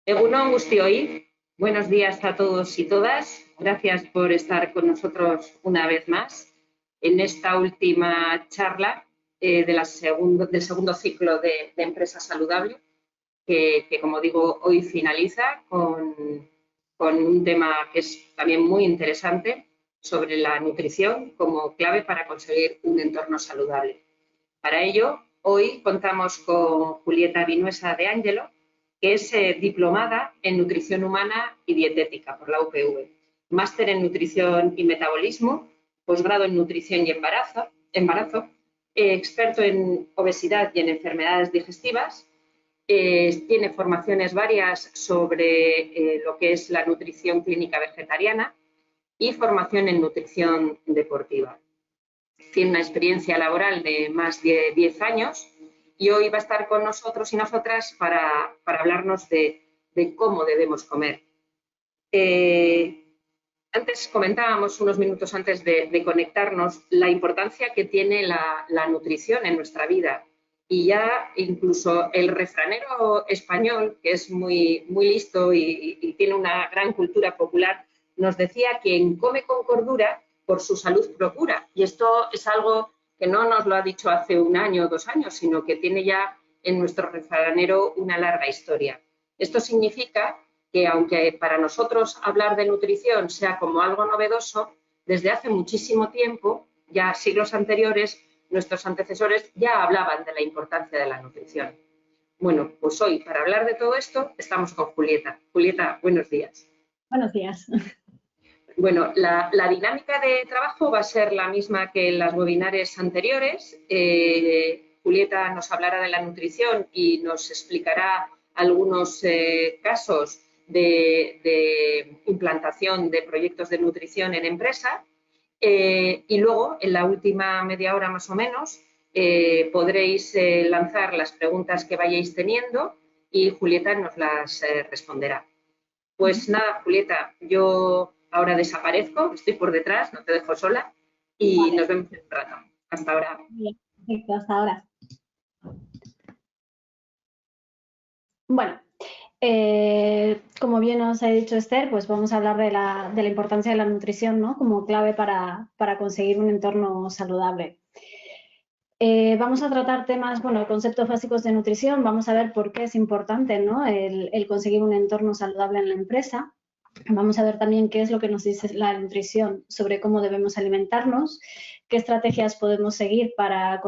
Egunon guztioi, buenos días a todos y todas. Gracias por estar con nosotros una vez más en esta última charla del segundo ciclo de Empresa Saludable, que, como digo, hoy finaliza con un tema que es también muy interesante sobre la nutrición como clave para conseguir un entorno saludable. Para ello, hoy contamos con Julieta Vinuesa de Ángelo, que es diplomada en Nutrición Humana y Dietética por la UPV, máster en Nutrición y Metabolismo, posgrado en Nutrición y Embarazo, experto en obesidad y en enfermedades digestivas. Tiene formaciones varias sobre lo que es la nutrición clínica vegetariana y formación en nutrición deportiva. Tiene una experiencia laboral de más de 10 años y hoy va a estar con nosotros y nosotras para hablarnos de cómo debemos comer. Antes comentábamos, unos minutos antes de conectarnos, la importancia que tiene la nutrición en nuestra vida. Y ya incluso el refranero español, que es muy listo y tiene una gran cultura popular, nos decía: quien come con cordura, por su salud procura. Y esto es algo que no nos lo ha dicho hace 1 año o 2 años, sino que tiene ya en nuestro refranero una larga historia. Esto significa que, aunque para nosotros hablar de nutrición sea como algo novedoso, desde hace muchísimo tiempo, ya siglos anteriores, nuestros antecesores ya hablaban de la importancia de la nutrición. Bueno, pues hoy, para hablar de todo esto, estamos con Julieta. Julieta, buenos días. Buenos días. Bueno, la dinámica de trabajo va a ser la misma que en las webinares anteriores. Julieta nos hablará de la nutrición y nos explicará algunos casos de implantación de proyectos de nutrición en empresa. Y luego, en la última media hora más o menos, podréis lanzar las preguntas que vayáis teniendo y Julieta nos las responderá. Pues nada, Julieta, yo ahora desaparezco, estoy por detrás, no te dejo sola y vale. Nos vemos en un rato. Hasta ahora. Bien, perfecto, hasta ahora. Bueno, como bien os ha dicho Esther, pues vamos a hablar de la importancia de la nutrición, ¿no?, como clave para conseguir un entorno saludable. Vamos a tratar temas, bueno, conceptos básicos de nutrición, vamos a ver por qué es importante, ¿no?, el conseguir un entorno saludable en la empresa. Vamos a ver también qué es lo que nos dice la nutrición sobre cómo debemos alimentarnos, qué estrategias podemos seguir para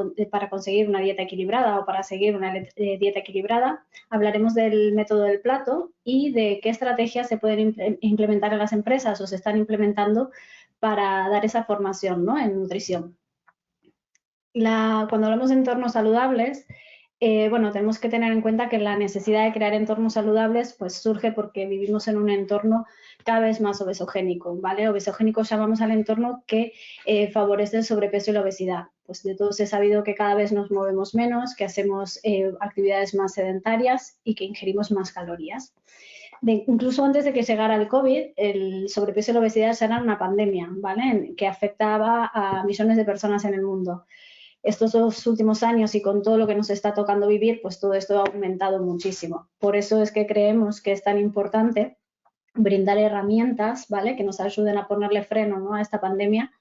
conseguir una dieta equilibrada o para seguir una dieta equilibrada. Hablaremos del método del plato y de qué estrategias se pueden implementar en las empresas o se están implementando para dar esa formación, ¿no?, en nutrición. Cuando hablamos de entornos saludables, bueno, tenemos que tener en cuenta que la necesidad de crear entornos saludables pues surge porque vivimos en un entorno cada vez más obesogénico, ¿vale? Obesogénico llamamos al entorno que favorece el sobrepeso y la obesidad. Pues de todos he sabido que cada vez nos movemos menos, que hacemos actividades más sedentarias y que ingerimos más calorías. Incluso antes de que llegara el COVID, el sobrepeso y la obesidad eran una pandemia, ¿vale?, que afectaba a millones de personas en el mundo. Estos 2 últimos años y con todo lo que nos está tocando vivir, pues todo esto ha aumentado muchísimo. Por eso es que creemos que es tan importante brindar herramientas, ¿vale?, que nos ayuden a ponerle freno, ¿no?, a esta pandemia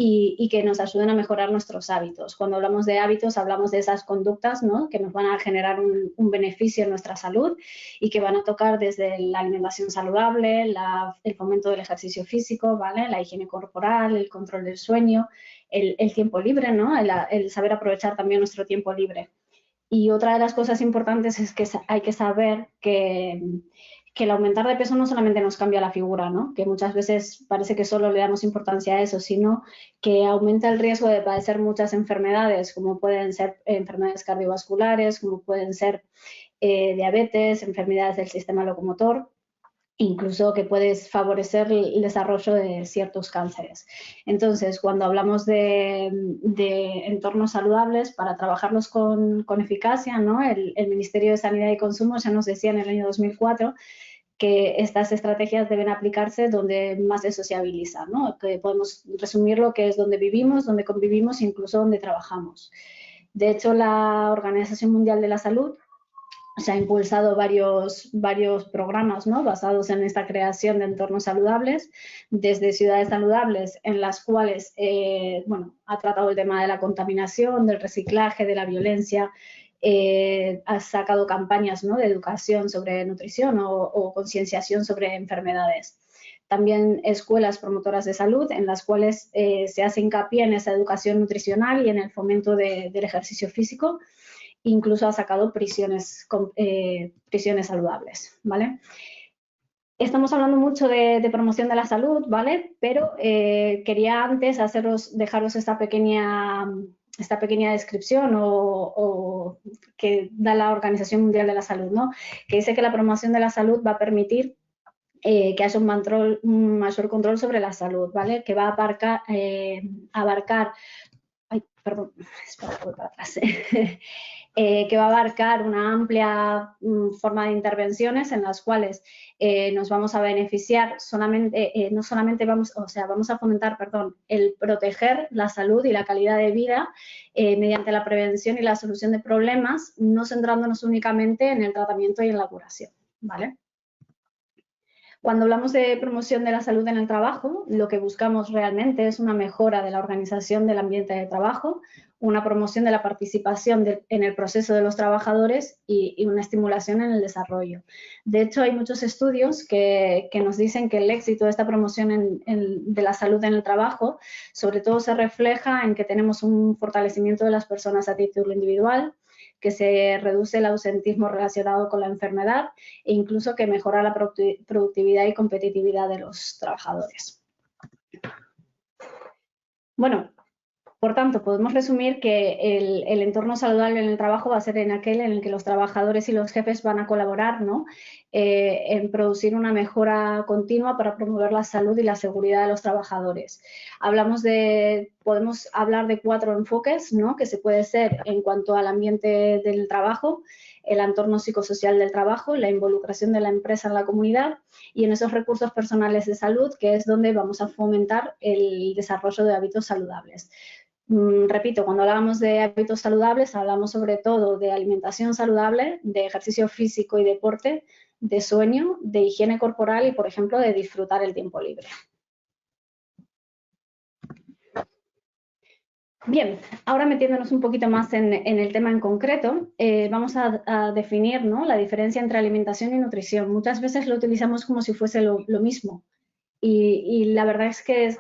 y que nos ayuden a mejorar nuestros hábitos. Cuando hablamos de hábitos, hablamos de esas conductas, ¿no?, que nos van a generar un beneficio en nuestra salud y que van a tocar desde la alimentación saludable, el fomento del ejercicio físico, ¿vale?, la higiene corporal, el control del sueño, el tiempo libre, ¿no?, el saber aprovechar también nuestro tiempo libre. Y otra de las cosas importantes es que hay que saber que el aumentar de peso no solamente nos cambia la figura, ¿no?, que muchas veces parece que solo le damos importancia a eso, sino que aumenta el riesgo de padecer muchas enfermedades, como pueden ser enfermedades cardiovasculares, como pueden ser diabetes, enfermedades del sistema locomotor, incluso que puedes favorecer el desarrollo de ciertos cánceres. Entonces, cuando hablamos de entornos saludables, para trabajarlos con eficacia, ¿no?, el Ministerio de Sanidad y Consumo ya nos decía en el año 2004 que estas estrategias deben aplicarse donde más se sociabiliza, ¿no?, que podemos resumirlo que es donde vivimos, donde convivimos e incluso donde trabajamos. De hecho, la Organización Mundial de la Salud se ha impulsado varios programas, ¿no?, basados en esta creación de entornos saludables, desde ciudades saludables, en las cuales bueno, ha tratado el tema de la contaminación, del reciclaje, de la violencia, ha sacado campañas, ¿no?, de educación sobre nutrición o concienciación sobre enfermedades. También escuelas promotoras de salud en las cuales se hace hincapié en esa educación nutricional y en el fomento del ejercicio físico. Incluso ha sacado prisiones saludables, ¿vale? Estamos hablando mucho de promoción de la salud, ¿vale? Pero quería antes dejaros esta pequeña descripción o que da la Organización Mundial de la Salud, ¿no?, que dice que la promoción de la salud va a permitir que haya un mayor control sobre la salud, ¿vale? Que va a abarcar ay, perdón, espera, voy para atrás. Que va a abarcar una amplia forma de intervenciones en las cuales nos vamos a beneficiar no solamente vamos a fomentar, el proteger la salud y la calidad de vida mediante la prevención y la solución de problemas, no centrándonos únicamente en el tratamiento y en la curación, ¿vale? Cuando hablamos de promoción de la salud en el trabajo, lo que buscamos realmente es una mejora de la organización del ambiente de trabajo, una promoción de la participación en el proceso de los trabajadores y una estimulación en el desarrollo. De hecho, hay muchos estudios que nos dicen que el éxito de esta promoción de la salud en el trabajo, sobre todo se refleja en que tenemos un fortalecimiento de las personas a título individual, que se reduce el ausentismo relacionado con la enfermedad e incluso que mejora la productividad y competitividad de los trabajadores. Bueno, por tanto, podemos resumir que el entorno saludable en el trabajo va a ser en aquel en el que los trabajadores y los jefes van a colaborar, ¿no?, en producir una mejora continua para promover la salud y la seguridad de los trabajadores. Podemos hablar de 4 enfoques, ¿no?, que se puede ser en cuanto al ambiente del trabajo, el entorno psicosocial del trabajo, la involucración de la empresa en la comunidad y en esos recursos personales de salud, que es donde vamos a fomentar el desarrollo de hábitos saludables. Repito, cuando hablamos de hábitos saludables, hablamos sobre todo de alimentación saludable, de ejercicio físico y deporte, de sueño, de higiene corporal y, por ejemplo, de disfrutar el tiempo libre. Bien, ahora metiéndonos un poquito más en el tema en concreto, vamos a definir, ¿no?, la diferencia entre alimentación y nutrición. Muchas veces lo utilizamos como si fuese lo mismo y la verdad es que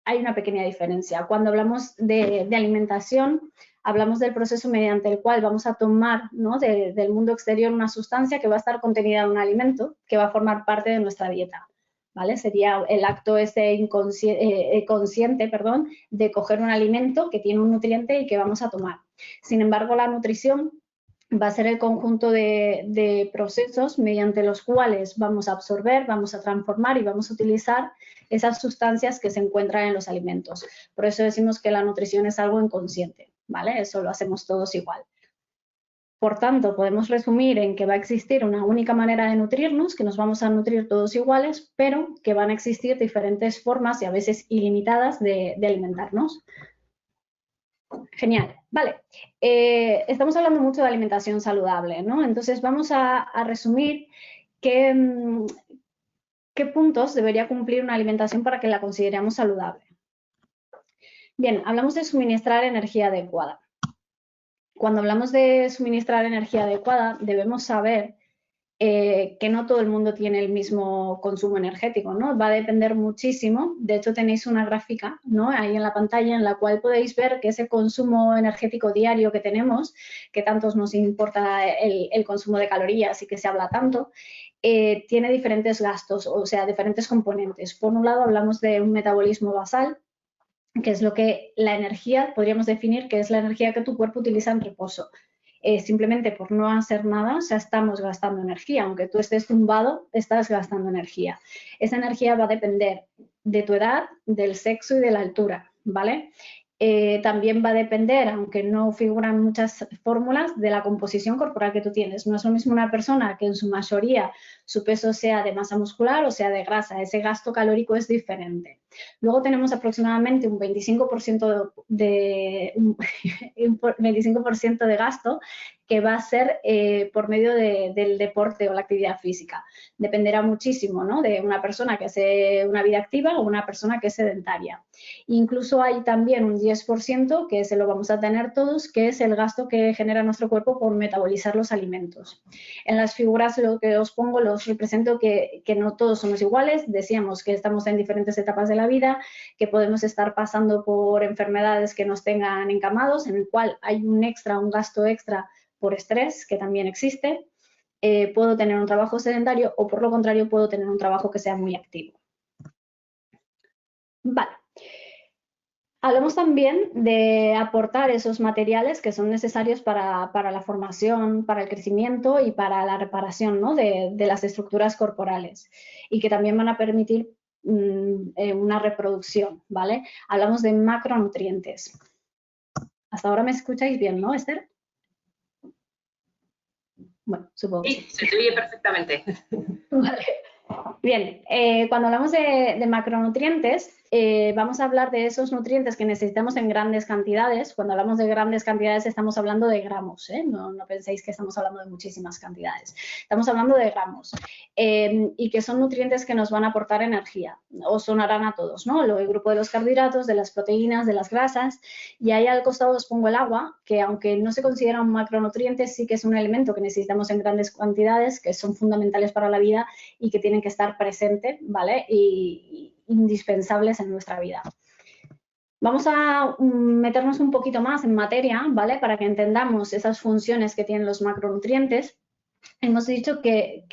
hay una pequeña diferencia. Cuando hablamos de alimentación, hablamos del proceso mediante el cual vamos a tomar, ¿no?, del mundo exterior una sustancia que va a estar contenida en un alimento que va a formar parte de nuestra dieta, ¿vale? Sería el acto consciente de coger un alimento que tiene un nutriente y que vamos a tomar. Sin embargo, la nutrición va a ser el conjunto de procesos mediante los cuales vamos a absorber, vamos a transformar y vamos a utilizar esas sustancias que se encuentran en los alimentos. Por eso decimos que la nutrición es algo inconsciente, ¿vale? Eso lo hacemos todos igual. Por tanto, podemos resumir en que va a existir una única manera de nutrirnos, que nos vamos a nutrir todos iguales, pero que van a existir diferentes formas y a veces ilimitadas de alimentarnos. Genial, vale. Estamos hablando mucho de alimentación saludable, ¿no? Entonces vamos a resumir qué puntos debería cumplir una alimentación para que la consideremos saludable. Bien, hablamos de suministrar energía adecuada. Cuando hablamos de suministrar energía adecuada, debemos saber que no todo el mundo tiene el mismo consumo energético, ¿no? Va a depender muchísimo. De hecho, tenéis una gráfica, ¿no?, ahí en la pantalla en la cual podéis ver que ese consumo energético diario que tenemos, que tanto nos importa el consumo de calorías y que se habla tanto, tiene diferentes gastos, o sea, diferentes componentes. Por un lado, hablamos de un metabolismo basal, que es lo que la energía, podríamos definir que es la energía que tu cuerpo utiliza en reposo. Simplemente por no hacer nada, o sea, estamos gastando energía. Aunque tú estés tumbado, estás gastando energía. Esa energía va a depender de tu edad, del sexo y de la altura, ¿vale? También va a depender, aunque no figuran muchas fórmulas, de la composición corporal que tú tienes. No es lo mismo una persona que en su mayoría su peso sea de masa muscular o sea de grasa. Ese gasto calórico es diferente. Luego tenemos aproximadamente un 25% de gasto que va a ser por medio del deporte o la actividad física. Dependerá muchísimo, ¿no?, de una persona que hace una vida activa o una persona que es sedentaria. Incluso hay también un 10%, que se lo vamos a tener todos, que es el gasto que genera nuestro cuerpo por metabolizar los alimentos. En las figuras lo que os pongo los represento que no todos somos iguales. Decíamos que estamos en diferentes etapas de la vida, que podemos estar pasando por enfermedades que nos tengan encamados, en el cual hay un gasto extra por estrés, que también existe. Puedo tener un trabajo sedentario o, por lo contrario, puedo tener un trabajo que sea muy activo. Vale. Hablamos también de aportar esos materiales que son necesarios para la formación, para el crecimiento y para la reparación, ¿no?, de las estructuras corporales, y que también van a permitir una reproducción, ¿vale? Hablamos de macronutrientes. Hasta ahora me escucháis bien, ¿no, Esther? Bueno, supongo. Sí, se te oye perfectamente. Vale. Bien, cuando hablamos de macronutrientes, vamos a hablar de esos nutrientes que necesitamos en grandes cantidades. Cuando hablamos de grandes cantidades estamos hablando de gramos, ¿eh? No penséis que estamos hablando de muchísimas cantidades. Estamos hablando de gramos, y que son nutrientes que nos van a aportar energía. Os sonarán a todos, ¿no? El grupo de los carbohidratos, de las proteínas, de las grasas, y ahí al costado os pongo el agua, que aunque no se considera un macronutriente, sí que es un elemento que necesitamos en grandes cantidades, que son fundamentales para la vida y que tienen que estar presentes, ¿vale?, y indispensables en nuestra vida. Vamos a meternos un poquito más en materia, ¿vale?, para que entendamos esas funciones que tienen los macronutrientes. Hemos dicho que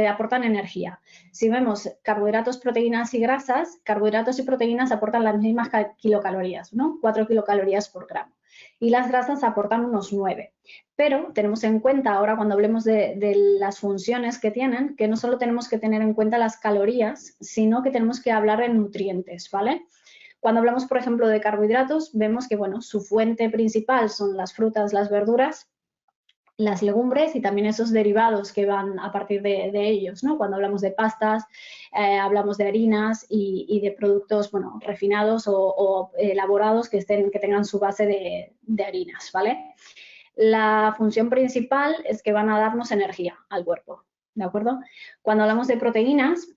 aportan energía. Si vemos carbohidratos, proteínas y grasas, carbohidratos y proteínas aportan las mismas kilocalorías, ¿no?, 4 kilocalorías por gramo. Y las grasas aportan unos 9. Pero tenemos en cuenta, ahora cuando hablemos de las funciones que tienen, que no solo tenemos que tener en cuenta las calorías, sino que tenemos que hablar de nutrientes, ¿vale? Cuando hablamos, por ejemplo, de carbohidratos, vemos que, bueno, su fuente principal son las frutas, las verduras, las legumbres y también esos derivados que van a partir de ellos, ¿no? Cuando hablamos de pastas, hablamos de harinas y de productos, bueno, refinados o elaborados que tengan su base de harinas, ¿vale? La función principal es que van a darnos energía al cuerpo, ¿de acuerdo? Cuando hablamos de proteínas,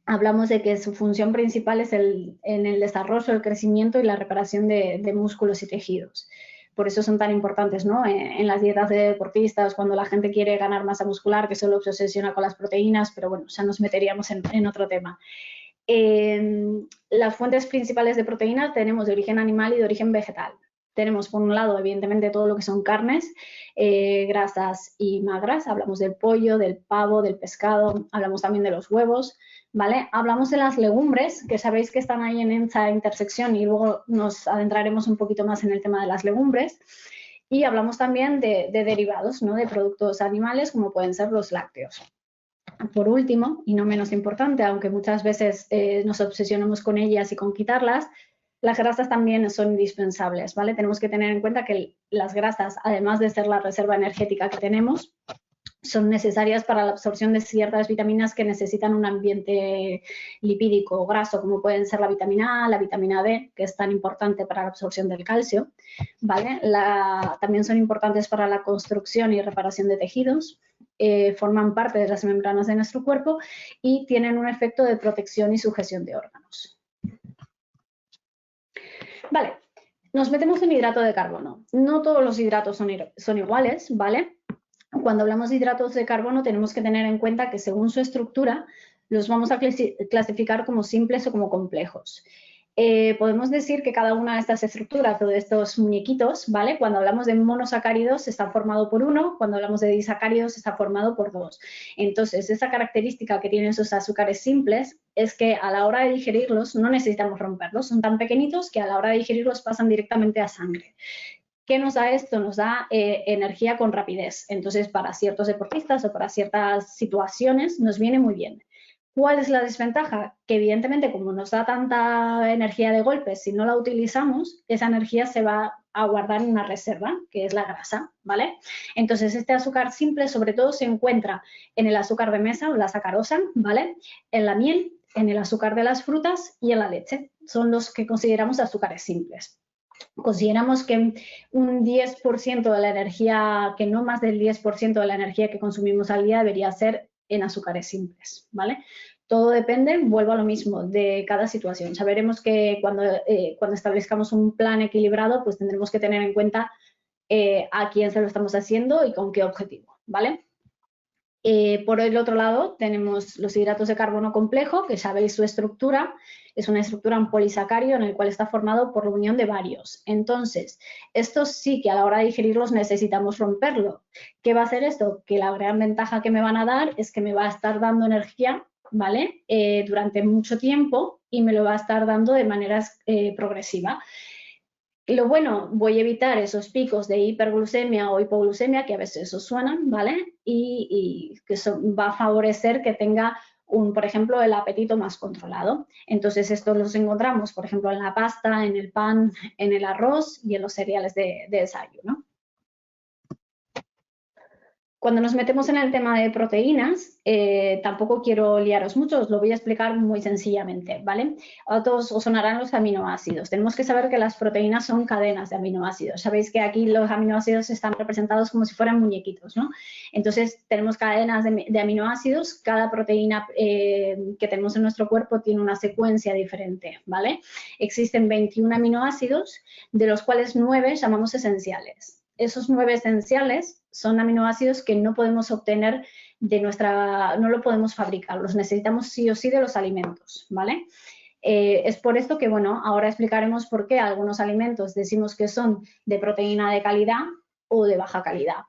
hablamos de que su función principal es en el desarrollo, el crecimiento y la reparación de músculos y tejidos. Por eso son tan importantes, ¿no?, en las dietas de deportistas, cuando la gente quiere ganar masa muscular, que solo se obsesiona con las proteínas, pero bueno, ya nos meteríamos en otro tema. Las fuentes principales de proteínas tenemos de origen animal y de origen vegetal. Tenemos, por un lado, evidentemente, todo lo que son carnes, grasas y magras. Hablamos del pollo, del pavo, del pescado, hablamos también de los huevos, ¿vale? Hablamos de las legumbres, que sabéis que están ahí en esa intersección, y luego nos adentraremos un poquito más en el tema de las legumbres. Y hablamos también de derivados, ¿no?, de productos animales, como pueden ser los lácteos. Por último, y no menos importante, aunque muchas veces nos obsesionamos con ellas y con quitarlas, las grasas también son indispensables, ¿vale? Tenemos que tener en cuenta que las grasas, además de ser la reserva energética que tenemos, son necesarias para la absorción de ciertas vitaminas que necesitan un ambiente lipídico o graso, como pueden ser la vitamina A, la vitamina D, que es tan importante para la absorción del calcio, ¿vale? También son importantes para la construcción y reparación de tejidos, forman parte de las membranas de nuestro cuerpo y tienen un efecto de protección y sujeción de órganos. Vale, nos metemos en hidrato de carbono. No todos los hidratos son iguales, ¿vale? Cuando hablamos de hidratos de carbono tenemos que tener en cuenta que según su estructura los vamos a clasificar como simples o como complejos. Podemos decir que cada una de estas estructuras o de estos muñequitos, ¿vale?, cuando hablamos de monosacáridos está formado por 1, cuando hablamos de disacáridos está formado por 2. Entonces, esa característica que tienen esos azúcares simples es que a la hora de digerirlos no necesitamos romperlos, son tan pequeñitos que a la hora de digerirlos pasan directamente a sangre. ¿Qué nos da esto? Nos da energía con rapidez. Entonces, para ciertos deportistas o para ciertas situaciones nos viene muy bien. ¿Cuál es la desventaja? Que evidentemente, como nos da tanta energía de golpe, si no la utilizamos, esa energía se va a guardar en una reserva, que es la grasa, ¿vale? Entonces, este azúcar simple sobre todo se encuentra en el azúcar de mesa o la sacarosa, ¿vale?, en la miel, en el azúcar de las frutas y en la leche. Son los que consideramos azúcares simples. Consideramos que un 10% de la energía, que no más del 10% de la energía que consumimos al día debería ser en azúcares simples, ¿vale? Todo depende, vuelvo a lo mismo, de cada situación. Sabremos que cuando establezcamos un plan equilibrado, pues tendremos que tener en cuenta a quién se lo estamos haciendo y con qué objetivo, ¿vale? Por el otro lado, tenemos los hidratos de carbono complejo, que sabéis su estructura. Es una estructura en polisacárido en el cual está formado por la unión de varios. Entonces, estos sí que a la hora de digerirlos necesitamos romperlo. ¿Qué va a hacer esto? Que la gran ventaja que me van a dar es que me va a estar dando energía, ¿vale? Durante mucho tiempo y me lo va a estar dando de manera progresiva. Lo bueno, voy a evitar esos picos de hiperglucemia o hipoglucemia que a veces os suenan, ¿vale? Y que eso va a favorecer que tenga por ejemplo, el apetito más controlado. Entonces, estos los encontramos, por ejemplo, en la pasta, en el pan, en el arroz y en los cereales de desayuno. Cuando nos metemos en el tema de proteínas, tampoco quiero liaros mucho, os lo voy a explicar muy sencillamente, ¿vale? A todos os sonarán los aminoácidos. Tenemos que saber que las proteínas son cadenas de aminoácidos. Sabéis que aquí los aminoácidos están representados como si fueran muñequitos, ¿no? Entonces, tenemos cadenas de aminoácidos. Cada proteína que tenemos en nuestro cuerpo tiene una secuencia diferente, ¿vale? Existen 21 aminoácidos, de los cuales 9 llamamos esenciales. Esos 9 esenciales son aminoácidos que no podemos obtener no lo podemos fabricar, los necesitamos sí o sí de los alimentos, ¿vale? Es por esto que, bueno, ahora explicaremos por qué algunos alimentos decimos que son de proteína de calidad o de baja calidad.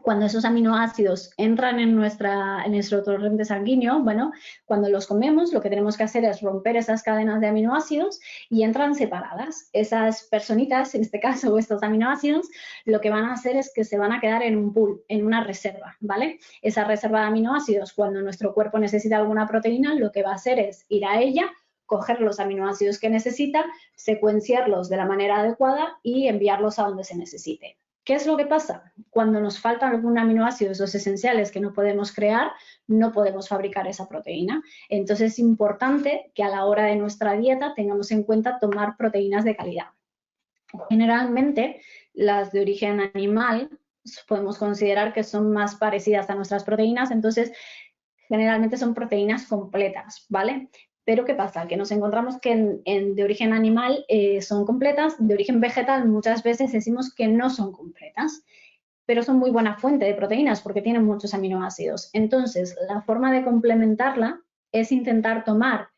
Cuando esos aminoácidos entran en nuestro torrente sanguíneo, bueno, cuando los comemos, lo que tenemos que hacer es romper esas cadenas de aminoácidos y entran separadas. Esas personitas, en este caso, o estos aminoácidos, lo que van a hacer es que se van a quedar en un pool, en una reserva, ¿vale? Esa reserva de aminoácidos, cuando nuestro cuerpo necesita alguna proteína, lo que va a hacer es ir a ella, coger los aminoácidos que necesita, secuenciarlos de la manera adecuada y enviarlos a donde se necesite. ¿Qué es lo que pasa? Cuando nos falta algún aminoácido de esos esenciales que no podemos crear, no podemos fabricar esa proteína. Entonces es importante que a la hora de nuestra dieta tengamos en cuenta tomar proteínas de calidad. Generalmente las de origen animal podemos considerar que son más parecidas a nuestras proteínas, entonces generalmente son proteínas completas, ¿vale? Pero ¿qué pasa? Que nos encontramos que de origen animal son completas, de origen vegetal muchas veces decimos que no son completas, pero son muy buena fuente de proteínas porque tienen muchos aminoácidos. Entonces, la forma de complementarla es intentar tomar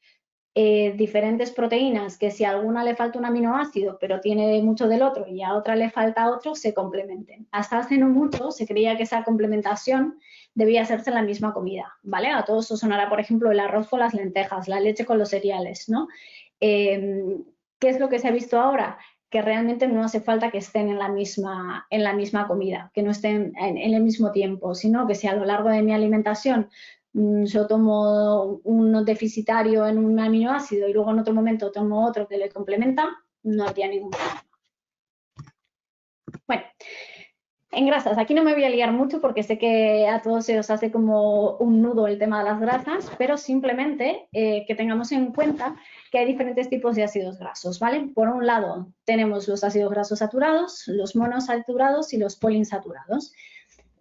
diferentes proteínas que si a alguna le falta un aminoácido pero tiene mucho del otro y a otra le falta otro, se complementen. Hasta hace no mucho se creía que esa complementación debía hacerse en la misma comida, ¿vale? A todos os sonará, por ejemplo, el arroz con las lentejas, la leche con los cereales, ¿no? ¿Qué es lo que se ha visto ahora? Que realmente no hace falta que estén en la misma comida, que no estén en el mismo tiempo, sino que si a lo largo de mi alimentación yo tomo uno deficitario en un aminoácido y luego en otro momento tomo otro que le complementa, no habría ningún problema. Bueno, en grasas, aquí no me voy a liar mucho porque sé que a todos se os hace como un nudo el tema de las grasas, pero simplemente que tengamos en cuenta que hay diferentes tipos de ácidos grasos, ¿vale? Por un lado tenemos los ácidos grasos saturados, los monosaturados y los poliinsaturados.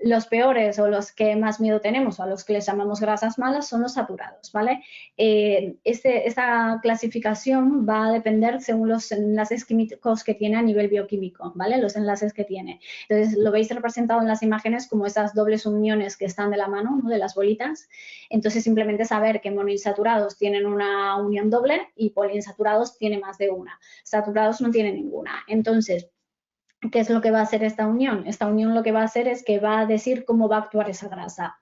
Los peores o los que más miedo tenemos o a los que les llamamos grasas malas son los saturados, ¿vale? Esta clasificación va a depender según los enlaces químicos que tiene a nivel bioquímico, ¿vale? Los enlaces que tiene. Entonces, lo veis representado en las imágenes como esas dobles uniones que están de la mano, ¿no? De las bolitas. Entonces, simplemente saber que monoinsaturados tienen una unión doble y poliinsaturados tiene más de una. Saturados no tienen ninguna. Entonces, ¿qué es lo que va a hacer esta unión? Esta unión lo que va a hacer es que va a decir cómo va a actuar esa grasa.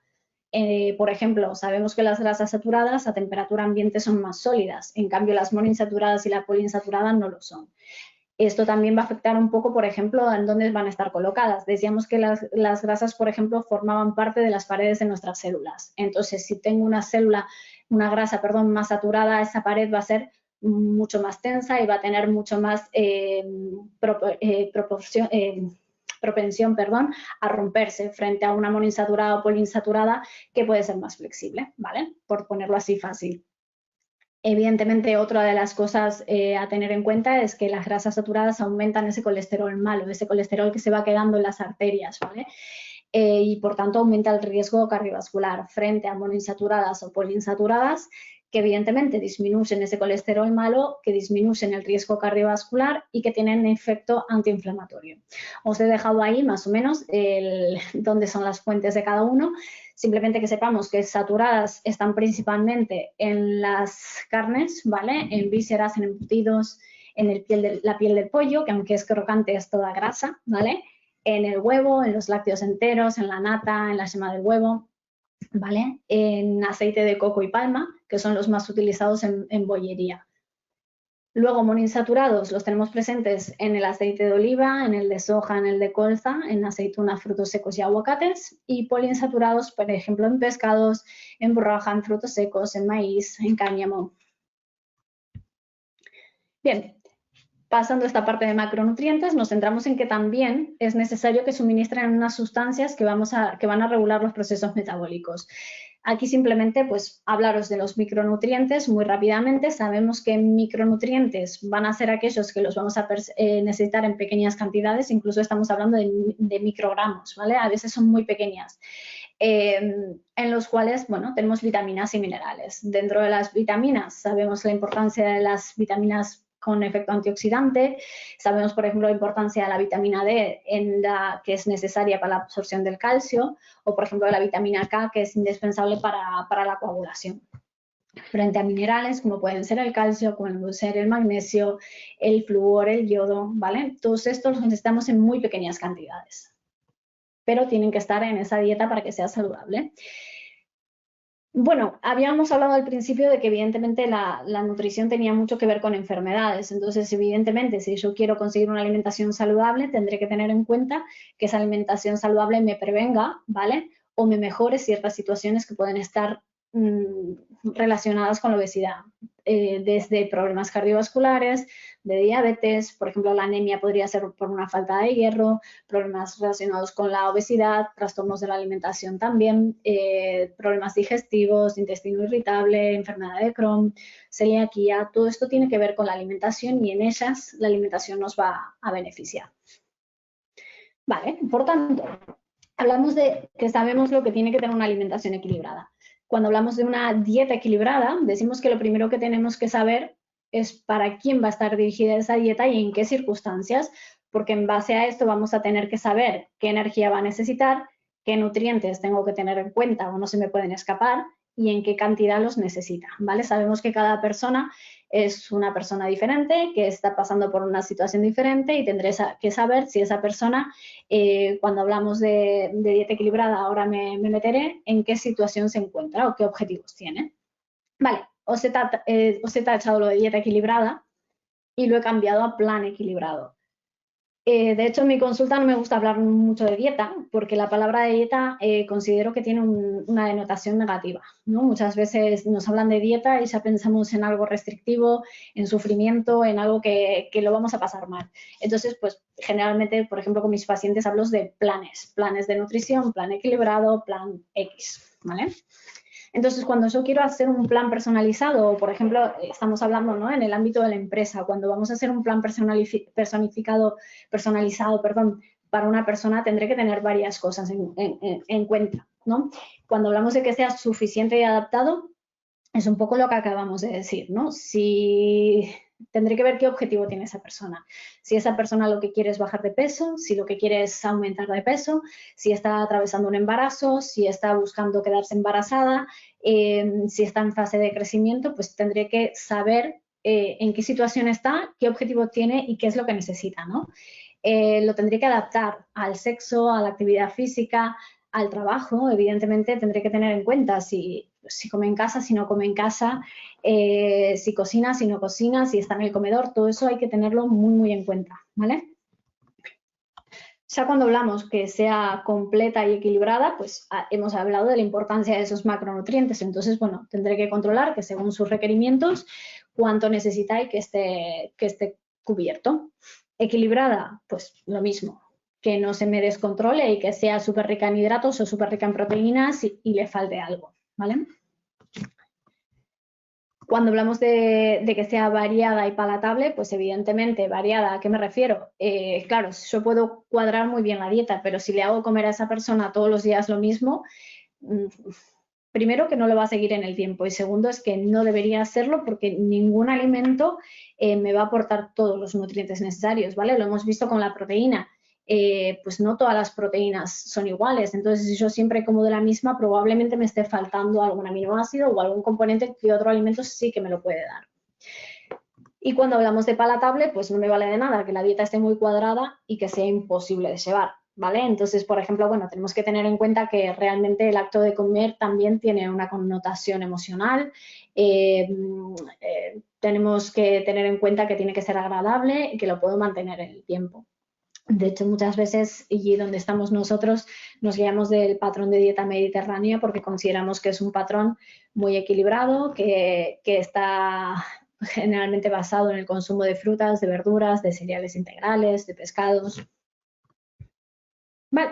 Por ejemplo, sabemos que las grasas saturadas a temperatura ambiente son más sólidas, en cambio las monoinsaturadas y la poliinsaturadas no lo son. Esto también va a afectar un poco, por ejemplo, en dónde van a estar colocadas. Decíamos que las grasas, por ejemplo, formaban parte de las paredes de nuestras células. Entonces, si tengo una grasa más saturada, esa pared va a ser mucho más tensa y va a tener mucho más propensión a romperse frente a una monoinsaturada o poliinsaturada que puede ser más flexible, ¿vale? Por ponerlo así fácil. Evidentemente, otra de las cosas a tener en cuenta es que las grasas saturadas aumentan ese colesterol malo, ese colesterol que se va quedando en las arterias, ¿vale? Y por tanto aumenta el riesgo cardiovascular frente a monoinsaturadas o poliinsaturadas, que evidentemente disminuyen ese colesterol malo, que disminuyen el riesgo cardiovascular y que tienen efecto antiinflamatorio. Os he dejado ahí más o menos dónde son las fuentes de cada uno. Simplemente que sepamos que saturadas están principalmente en las carnes, ¿vale? En vísceras, en embutidos, en la piel del pollo, que aunque es crocante es toda grasa, ¿vale? En el huevo, en los lácteos enteros, en la nata, en la yema del huevo, ¿vale? En aceite de coco y palma, que son los más utilizados en bollería. Luego, monoinsaturados los tenemos presentes en el aceite de oliva, en el de soja, en el de colza, en aceituna, frutos secos y aguacates. Y poliinsaturados, por ejemplo, en pescados, en borraja, en frutos secos, en maíz, en cáñamo. Bien, pasando a esta parte de macronutrientes, nos centramos en que también es necesario que suministren unas sustancias que van a regular los procesos metabólicos. Aquí simplemente, pues, hablaros de los micronutrientes muy rápidamente. Sabemos que micronutrientes van a ser aquellos que los vamos a necesitar en pequeñas cantidades, incluso estamos hablando de microgramos, ¿vale? A veces son muy pequeñas, en los cuales, bueno, tenemos vitaminas y minerales. Dentro de las vitaminas sabemos la importancia de las vitaminas con efecto antioxidante. Sabemos, por ejemplo, la importancia de la vitamina D, que es necesaria para la absorción del calcio, o, por ejemplo, de la vitamina K, que es indispensable para la coagulación. Frente a minerales, como pueden ser el calcio, como pueden ser el magnesio, el flúor, el yodo, ¿vale? Todos estos los necesitamos en muy pequeñas cantidades, pero tienen que estar en esa dieta para que sea saludable. Bueno, habíamos hablado al principio de que evidentemente la nutrición tenía mucho que ver con enfermedades. Entonces, evidentemente, si yo quiero conseguir una alimentación saludable, tendré que tener en cuenta que esa alimentación saludable me prevenga, ¿vale? O me mejore ciertas situaciones que pueden estar relacionadas con la obesidad, desde problemas cardiovasculares, de diabetes, por ejemplo, la anemia podría ser por una falta de hierro, problemas relacionados con la obesidad, trastornos de la alimentación también, problemas digestivos, intestino irritable, enfermedad de Crohn, celiaquía, todo esto tiene que ver con la alimentación y en ellas la alimentación nos va a beneficiar. Vale, por tanto, hablamos de que sabemos lo que tiene que tener una alimentación equilibrada. Cuando hablamos de una dieta equilibrada, decimos que lo primero que tenemos que saber es para quién va a estar dirigida esa dieta y en qué circunstancias, porque en base a esto vamos a tener que saber qué energía va a necesitar, qué nutrientes tengo que tener en cuenta o no se me pueden escapar y en qué cantidad los necesita, ¿vale? Sabemos que cada persona es una persona diferente, que está pasando por una situación diferente y tendré que saber si esa persona, cuando hablamos de dieta equilibrada, ahora me meteré en qué situación se encuentra o qué objetivos tiene. Vale, os he tachado lo de dieta equilibrada y lo he cambiado a plan equilibrado. De hecho, en mi consulta no me gusta hablar mucho de dieta, porque la palabra de dieta considero que tiene una denotación negativa, ¿no? Muchas veces nos hablan de dieta y ya pensamos en algo restrictivo, en sufrimiento, en algo que lo vamos a pasar mal. Entonces, pues generalmente, por ejemplo, con mis pacientes hablo de planes de nutrición, plan equilibrado, plan X, ¿vale? Entonces, cuando yo quiero hacer un plan personalizado, por ejemplo, estamos hablando, ¿no?, en el ámbito de la empresa, cuando vamos a hacer un plan personalizado, para una persona, tendré que tener varias cosas en cuenta, ¿no? Cuando hablamos de que sea suficiente y adaptado, es un poco lo que acabamos de decir, ¿no? Si tendré que ver qué objetivo tiene esa persona. Si esa persona lo que quiere es bajar de peso, si lo que quiere es aumentar de peso, si está atravesando un embarazo, si está buscando quedarse embarazada, si está en fase de crecimiento, pues tendré que saber en qué situación está, qué objetivo tiene y qué es lo que necesita, ¿no? Lo tendré que adaptar al sexo, a la actividad física, al trabajo. Evidentemente tendré que tener en cuenta si come en casa, si no come en casa, si cocina, si no cocina, si está en el comedor, todo eso hay que tenerlo muy, muy en cuenta, ¿vale? Ya cuando hablamos que sea completa y equilibrada, pues hemos hablado de la importancia de esos macronutrientes. Entonces, bueno, tendré que controlar que según sus requerimientos, cuánto necesita y que esté cubierto. Equilibrada, pues lo mismo, que no se me descontrole y que sea súper rica en hidratos o súper rica en proteínas y le falte algo, ¿vale? Cuando hablamos de que sea variada y palatable, pues evidentemente variada, ¿a qué me refiero? Claro, yo puedo cuadrar muy bien la dieta, pero si le hago comer a esa persona todos los días lo mismo, primero que no lo va a seguir en el tiempo y segundo es que no debería hacerlo porque ningún alimento me va a aportar todos los nutrientes necesarios, ¿vale? Lo hemos visto con la proteína. Pues no todas las proteínas son iguales, entonces si yo siempre como de la misma probablemente me esté faltando algún aminoácido o algún componente que otro alimento sí que me lo puede dar. Y cuando hablamos de palatable, pues no me vale de nada que la dieta esté muy cuadrada y que sea imposible de llevar, ¿vale? Entonces, por ejemplo, bueno, tenemos que tener en cuenta que realmente el acto de comer también tiene una connotación emocional. Tenemos que tener en cuenta que tiene que ser agradable y que lo puedo mantener en el tiempo. De hecho, muchas veces, y donde estamos nosotros, nos guiamos del patrón de dieta mediterránea porque consideramos que es un patrón muy equilibrado, que está generalmente basado en el consumo de frutas, de verduras, de cereales integrales, de pescados. Vale.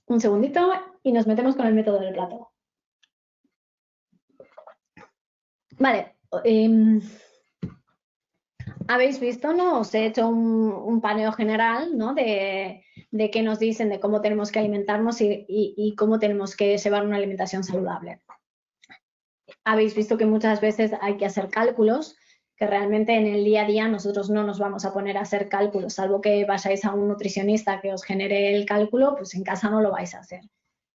Un segundito y nos metemos con el método del plato. Vale. Habéis visto, ¿no? Os he hecho un paneo general, ¿no? De qué nos dicen, de cómo tenemos que alimentarnos y cómo tenemos que llevar una alimentación saludable. Habéis visto que muchas veces hay que hacer cálculos, que realmente en el día a día nosotros no nos vamos a poner a hacer cálculos, salvo que vayáis a un nutricionista que os genere el cálculo, pues en casa no lo vais a hacer.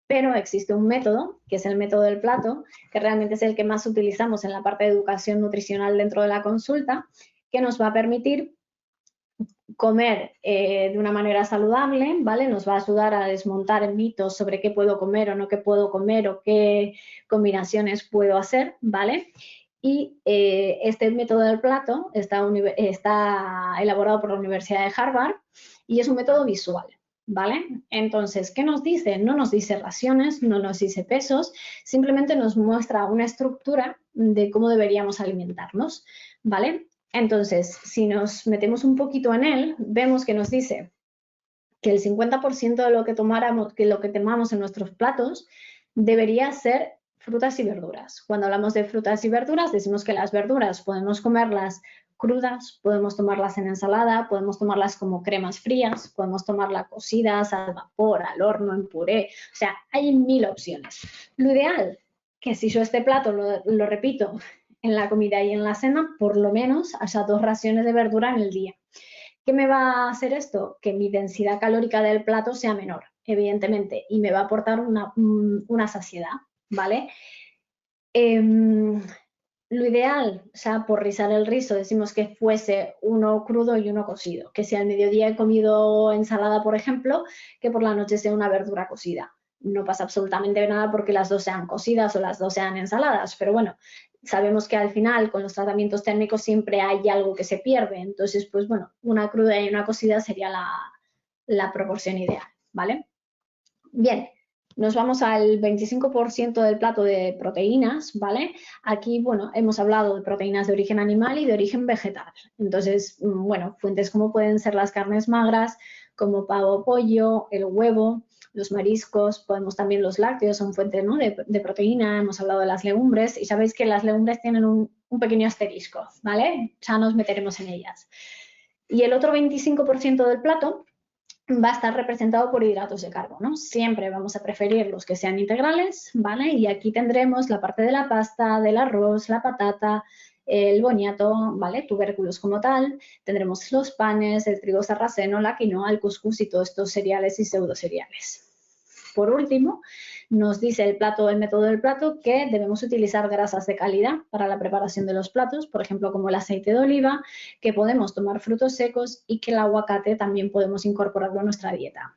Pero existe un método, que es el método del plato, que realmente es el que más utilizamos en la parte de educación nutricional dentro de la consulta, que nos va a permitir comer de una manera saludable, ¿vale? Nos va a ayudar a desmontar mitos sobre qué puedo comer o no qué puedo comer o qué combinaciones puedo hacer, ¿vale? Y este método del plato está elaborado por la Universidad de Harvard y es un método visual, ¿vale? Entonces, ¿qué nos dice? No nos dice raciones, no nos dice pesos, simplemente nos muestra una estructura de cómo deberíamos alimentarnos, ¿vale? Entonces, si nos metemos un poquito en él, vemos que nos dice que el 50% de lo que tomamos en nuestros platos debería ser frutas y verduras. Cuando hablamos de frutas y verduras, decimos que las verduras podemos comerlas crudas, podemos tomarlas en ensalada, podemos tomarlas como cremas frías, podemos tomarlas cocidas, al vapor, al horno, en puré. O sea, hay 1000 opciones. Lo ideal, que si yo este plato, lo repito, en la comida y en la cena, por lo menos haya 2 raciones de verdura en el día. ¿Qué me va a hacer esto? Que mi densidad calórica del plato sea menor, evidentemente, y me va a aportar una saciedad, ¿vale? Lo ideal, o sea, por rizar el rizo, decimos que fuese uno crudo y uno cocido, que si al mediodía he comido ensalada, por ejemplo, que por la noche sea una verdura cocida. No pasa absolutamente nada porque las dos sean cocidas o las dos sean ensaladas, pero bueno, sabemos que al final con los tratamientos térmicos siempre hay algo que se pierde, entonces pues bueno, una cruda y una cocida sería la proporción ideal, ¿vale? Bien, nos vamos al 25% del plato de proteínas, ¿vale? Aquí, bueno, hemos hablado de proteínas de origen animal y de origen vegetal. Entonces, bueno, fuentes como pueden ser las carnes magras, como pavo, pollo, el huevo, los mariscos, podemos también los lácteos, son fuente, ¿no? de proteína, hemos hablado de las legumbres y sabéis que las legumbres tienen un pequeño asterisco, ¿vale? Ya nos meteremos en ellas. Y el otro 25% del plato va a estar representado por hidratos de carbono. Siempre vamos a preferir los que sean integrales, ¿vale? Y aquí tendremos la parte de la pasta, del arroz, la patata, el boniato, ¿vale? Tubérculos como tal. Tendremos los panes, el trigo sarraceno, la quinoa, el cuscús y todos estos cereales y pseudocereales. Por último, nos dice el método del plato que debemos utilizar grasas de calidad para la preparación de los platos, por ejemplo, como el aceite de oliva, que podemos tomar frutos secos y que el aguacate también podemos incorporarlo a nuestra dieta.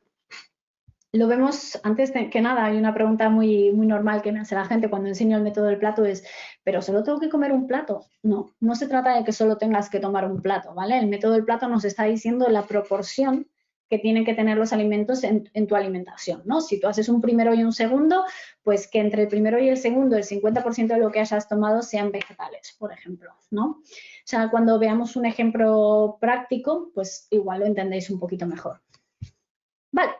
Lo vemos, antes que nada, hay una pregunta muy normal que me hace la gente cuando enseño el método del plato es, ¿pero solo tengo que comer un plato? No, no se trata de que solo tengas que tomar un plato, ¿vale? El método del plato nos está diciendo la proporción que tienen que tener los alimentos en tu alimentación, ¿no? Si tú haces un primero y un segundo, pues que entre el primero y el segundo el 50% de lo que hayas tomado sean vegetales, por ejemplo, ¿no? O sea, cuando veamos un ejemplo práctico, pues igual lo entendéis un poquito mejor. Vale,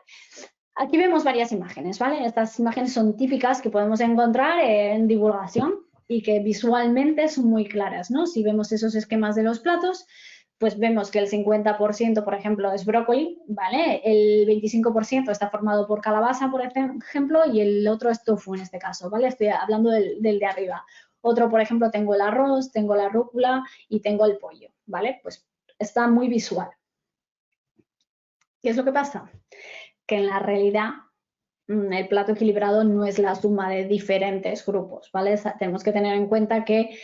aquí vemos varias imágenes, ¿vale? Estas imágenes son típicas que podemos encontrar en divulgación y que visualmente son muy claras, ¿no? Si vemos esos esquemas de los platos, pues vemos que el 50%, por ejemplo, es brócoli, ¿vale? El 25% está formado por calabaza, por ejemplo, y el otro es tofu en este caso, ¿vale? Estoy hablando del de arriba. Otro, por ejemplo, tengo el arroz, tengo la rúcula y tengo el pollo, ¿vale? Pues está muy visual. ¿Qué es lo que pasa? Que en la realidad el plato equilibrado no es la suma de diferentes grupos, ¿vale? Tenemos que tener en cuenta que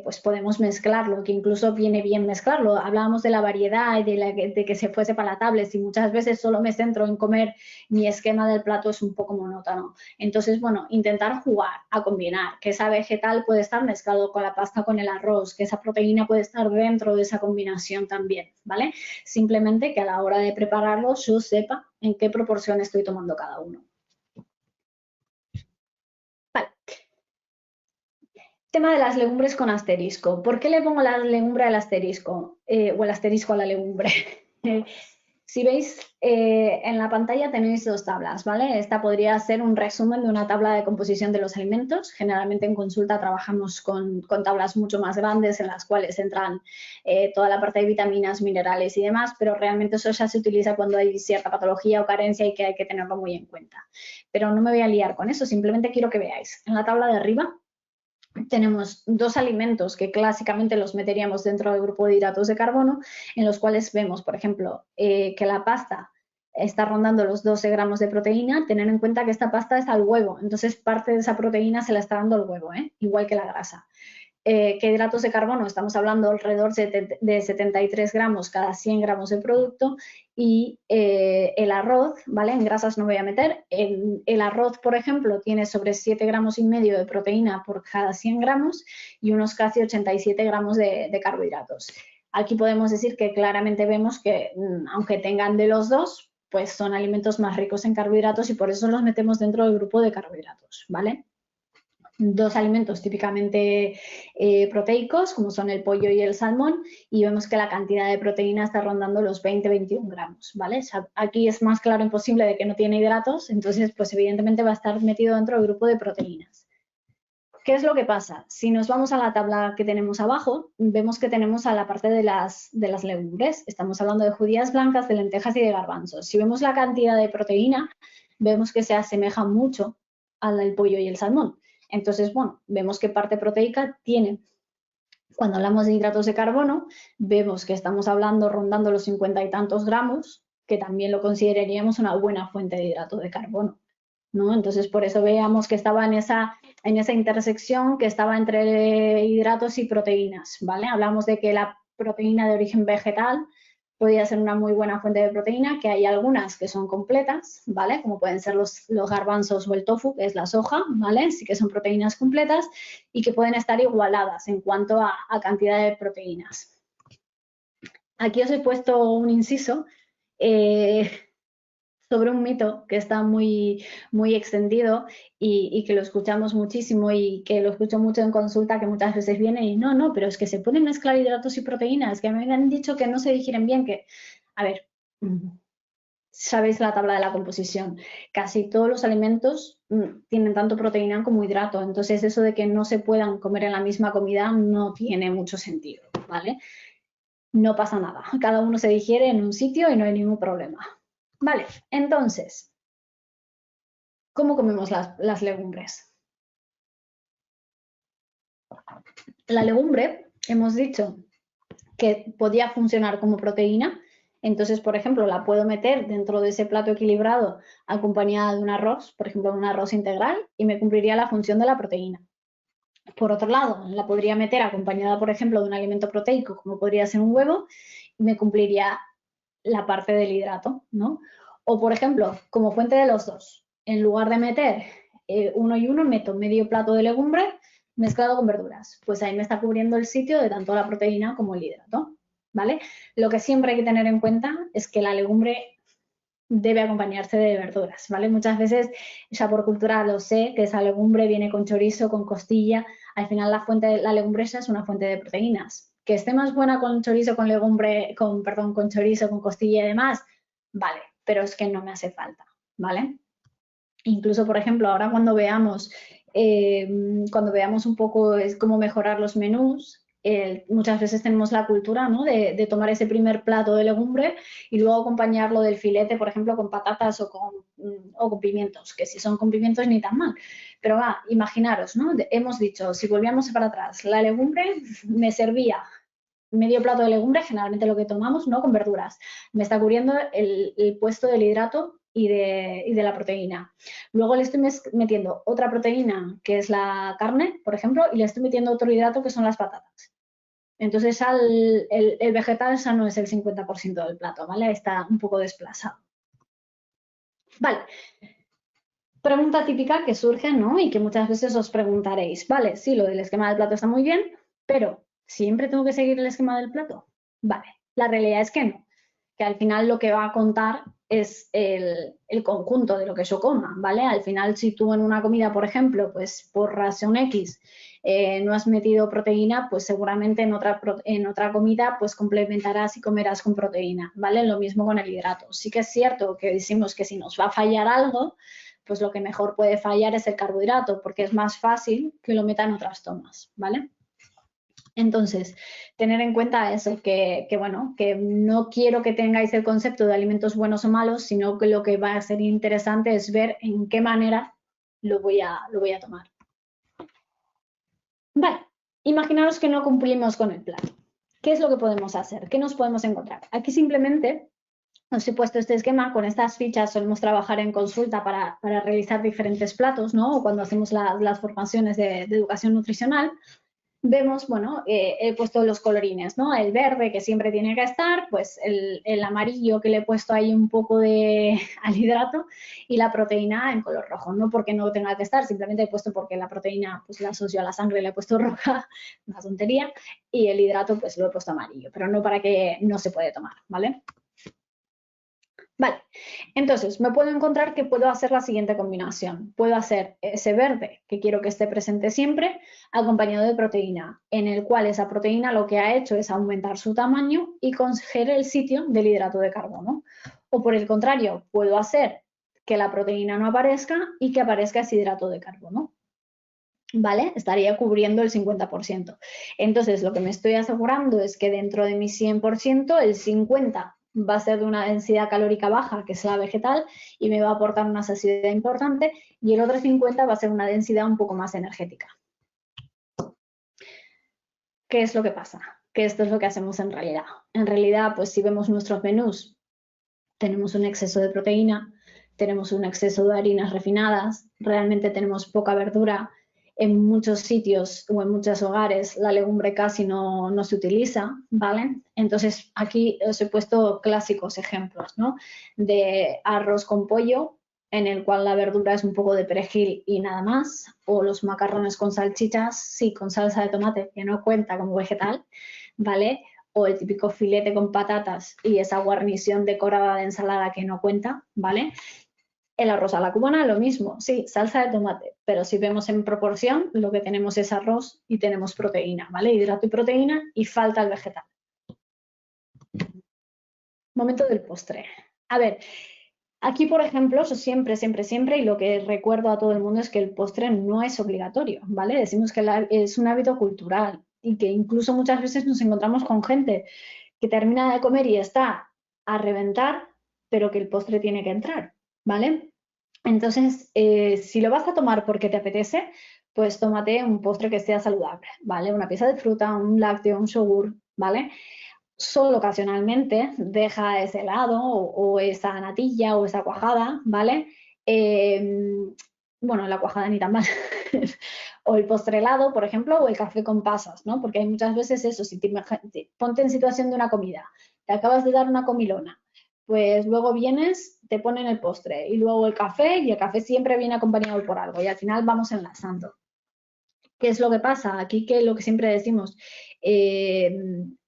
pues podemos mezclarlo, que incluso viene bien mezclarlo. Hablábamos de la variedad y de que se fuese palatable. Si muchas veces solo me centro en comer, mi esquema del plato es un poco monótono. Entonces, bueno, intentar jugar a combinar, que esa vegetal puede estar mezclado con la pasta, con el arroz, que esa proteína puede estar dentro de esa combinación también, ¿vale? Simplemente que a la hora de prepararlo yo sepa en qué proporción estoy tomando cada uno. Vale. Tema de las legumbres con asterisco. ¿Por qué le pongo la legumbre al asterisco? O el asterisco a la legumbre. Si veis, en la pantalla tenéis dos tablas, ¿vale? Esta podría ser un resumen de una tabla de composición de los alimentos. Generalmente en consulta trabajamos con tablas mucho más grandes en las cuales entran toda la parte de vitaminas, minerales y demás, pero realmente eso ya se utiliza cuando hay cierta patología o carencia y que hay que tenerlo muy en cuenta. Pero no me voy a liar con eso, simplemente quiero que veáis. En la tabla de arriba tenemos dos alimentos que clásicamente los meteríamos dentro del grupo de hidratos de carbono, en los cuales vemos, por ejemplo, que la pasta está rondando los 12 gramos de proteína. Tener en cuenta que esta pasta es al huevo, entonces parte de esa proteína se la está dando el huevo, igual que la grasa. ¿Qué hidratos de carbono? Estamos hablando alrededor de 73 gramos cada 100 gramos de producto, y el arroz, ¿vale? En grasas no voy a meter. El arroz, por ejemplo, tiene sobre 7 gramos y medio de proteína por cada 100 gramos y unos casi 87 gramos de carbohidratos. Aquí podemos decir que claramente vemos que, aunque tengan de los dos, pues son alimentos más ricos en carbohidratos y por eso los metemos dentro del grupo de carbohidratos, ¿vale? Dos alimentos típicamente proteicos, como son el pollo y el salmón, y vemos que la cantidad de proteína está rondando los 20-21 gramos, ¿vale? O sea, aquí es más claro imposible de que no tiene hidratos, entonces, pues evidentemente va a estar metido dentro del grupo de proteínas. ¿Qué es lo que pasa? Si nos vamos a la tabla que tenemos abajo, vemos que tenemos a la parte de las legumbres. Estamos hablando de judías blancas, de lentejas y de garbanzos. Si vemos la cantidad de proteína, vemos que se asemeja mucho al del pollo y el salmón. Entonces, bueno, vemos qué parte proteica tiene. Cuando hablamos de hidratos de carbono, vemos que estamos hablando rondando los 50 y tantos gramos, que también lo consideraríamos una buena fuente de hidratos de carbono, ¿no? Entonces, por eso veamos que estaba en esa intersección, que estaba entre hidratos y proteínas, ¿vale? Hablamos de que la proteína de origen vegetal podría ser una muy buena fuente de proteína, que hay algunas que son completas, ¿vale? Como pueden ser los garbanzos o el tofu, que es la soja, ¿vale? Sí que son proteínas completas y que pueden estar igualadas en cuanto a cantidad de proteínas. Aquí os he puesto un inciso sobre un mito que está muy, muy extendido y que lo escuchamos muchísimo y que lo escucho mucho en consulta, que muchas veces viene y no, pero es que se pueden mezclar hidratos y proteínas, que me han dicho que no se digieren bien, que, a ver, sabéis la tabla de la composición, casi todos los alimentos tienen tanto proteína como hidrato, entonces eso de que no se puedan comer en la misma comida no tiene mucho sentido, ¿vale? No pasa nada, cada uno se digiere en un sitio y no hay ningún problema. Vale, entonces, ¿cómo comemos las legumbres? La legumbre, hemos dicho que podía funcionar como proteína, entonces, por ejemplo, la puedo meter dentro de ese plato equilibrado acompañada de un arroz, por ejemplo, un arroz integral, y me cumpliría la función de la proteína. Por otro lado, la podría meter acompañada, por ejemplo, de un alimento proteico, como podría ser un huevo, y me cumpliría la parte del hidrato, ¿no? O, por ejemplo, como fuente de los dos, en lugar de meter uno y uno, meto medio plato de legumbre mezclado con verduras. Pues ahí me está cubriendo el sitio de tanto la proteína como el hidrato, ¿vale? Lo que siempre hay que tener en cuenta es que la legumbre debe acompañarse de verduras, ¿vale? Muchas veces, ya por cultura lo sé, que esa legumbre viene con chorizo, con costilla. Al final la legumbre es una fuente de proteínas. Que esté más buena con chorizo, con chorizo, con costilla y demás, vale, pero es que no me hace falta, ¿vale? Incluso, por ejemplo, ahora cuando veamos cuando veamos un poco cómo mejorar los menús, muchas veces tenemos la cultura, ¿no?, de tomar ese primer plato de legumbre y luego acompañarlo del filete, por ejemplo, con patatas o con pimientos, que si son con pimientos ni tan mal. Pero va, imaginaros, ¿no? Hemos dicho, si volvíamos para atrás, la legumbre me servía medio plato de legumbre, generalmente lo que tomamos, ¿no?, con verduras. Me está cubriendo el puesto del hidrato y de la proteína. Luego le estoy metiendo otra proteína, que es la carne, por ejemplo, y le estoy metiendo otro hidrato, que son las patatas. Entonces el vegetal ya no es el 50% del plato, ¿vale? Está un poco desplazado. Vale. Pregunta típica que surge, ¿no?, y que muchas veces os preguntaréis, vale, sí, lo del esquema del plato está muy bien, pero ¿siempre tengo que seguir el esquema del plato? Vale, la realidad es que no, que al final lo que va a contar es el conjunto de lo que yo coma, ¿vale? Al final, si tú en una comida, por ejemplo, pues por ración X no has metido proteína, pues seguramente en otra comida pues complementarás y comerás con proteína, ¿vale? Lo mismo con el hidrato. Sí que es cierto que decimos que si nos va a fallar algo, pues lo que mejor puede fallar es el carbohidrato, porque es más fácil que lo metan en otras tomas, ¿vale? Entonces, tener en cuenta eso, que bueno, que no quiero que tengáis el concepto de alimentos buenos o malos, sino que lo que va a ser interesante es ver en qué manera lo voy a tomar. Vale, imaginaros que no cumplimos con el plato. ¿Qué es lo que podemos hacer? ¿Qué nos podemos encontrar? Aquí simplemente os he puesto este esquema. Con estas fichas solemos trabajar en consulta para realizar diferentes platos, ¿no? O cuando hacemos las formaciones de educación nutricional. Vemos, bueno, he puesto los colorines, ¿no? El verde, que siempre tiene que estar, pues el amarillo, que le he puesto ahí un poco al hidrato, y la proteína en color rojo, no porque no tenga que estar, simplemente he puesto porque la proteína pues la asocio a la sangre, le he puesto roja, una tontería, y el hidrato pues lo he puesto amarillo, pero no para que no se puede tomar, ¿vale? Vale, entonces me puedo encontrar que puedo hacer la siguiente combinación. Puedo hacer ese verde, que quiero que esté presente siempre, acompañado de proteína, en el cual esa proteína lo que ha hecho es aumentar su tamaño y coger el sitio del hidrato de carbono. O por el contrario, puedo hacer que la proteína no aparezca y que aparezca ese hidrato de carbono. ¿Vale? Estaría cubriendo el 50%. Entonces, lo que me estoy asegurando es que dentro de mi 100%, el 50% va a ser de una densidad calórica baja, que es la vegetal, y me va a aportar una saciedad importante, y el otro 50% va a ser una densidad un poco más energética. ¿Qué es lo que pasa? Que esto es lo que hacemos en realidad. En realidad, pues si vemos nuestros menús, tenemos un exceso de proteína, tenemos un exceso de harinas refinadas, realmente tenemos poca verdura. En muchos sitios o en muchos hogares la legumbre casi no se utiliza, ¿vale? Entonces aquí os he puesto clásicos ejemplos, ¿no? De arroz con pollo, en el cual la verdura es un poco de perejil y nada más, o los macarrones con salchichas, sí, con salsa de tomate, que no cuenta como vegetal, ¿vale? O el típico filete con patatas y esa guarnición decorada de ensalada que no cuenta, ¿vale? El arroz a la cubana, lo mismo, sí, salsa de tomate, pero si vemos en proporción, lo que tenemos es arroz y tenemos proteína, ¿vale? Hidrato y proteína, y falta el vegetal. Momento del postre. A ver, aquí, por ejemplo, yo siempre, y lo que recuerdo a todo el mundo es que el postre no es obligatorio, ¿vale? Decimos que es un hábito cultural y que incluso muchas veces nos encontramos con gente que termina de comer y está a reventar, pero que el postre tiene que entrar, ¿vale? Entonces, si lo vas a tomar porque te apetece, pues tómate un postre que sea saludable, ¿vale? Una pieza de fruta, un lácteo, un yogur, ¿vale? Solo ocasionalmente deja ese helado o esa natilla o esa cuajada, ¿vale? Bueno, la cuajada ni tan mal. O el postre helado, por ejemplo, o el café con pasas, ¿no? Porque hay muchas veces eso, si ponte en situación de una comida, te acabas de dar una comilona, pues luego vienes, te ponen el postre y luego el café, y el café siempre viene acompañado por algo y al final vamos enlazando. ¿Qué es lo que pasa? Aquí que lo que siempre decimos,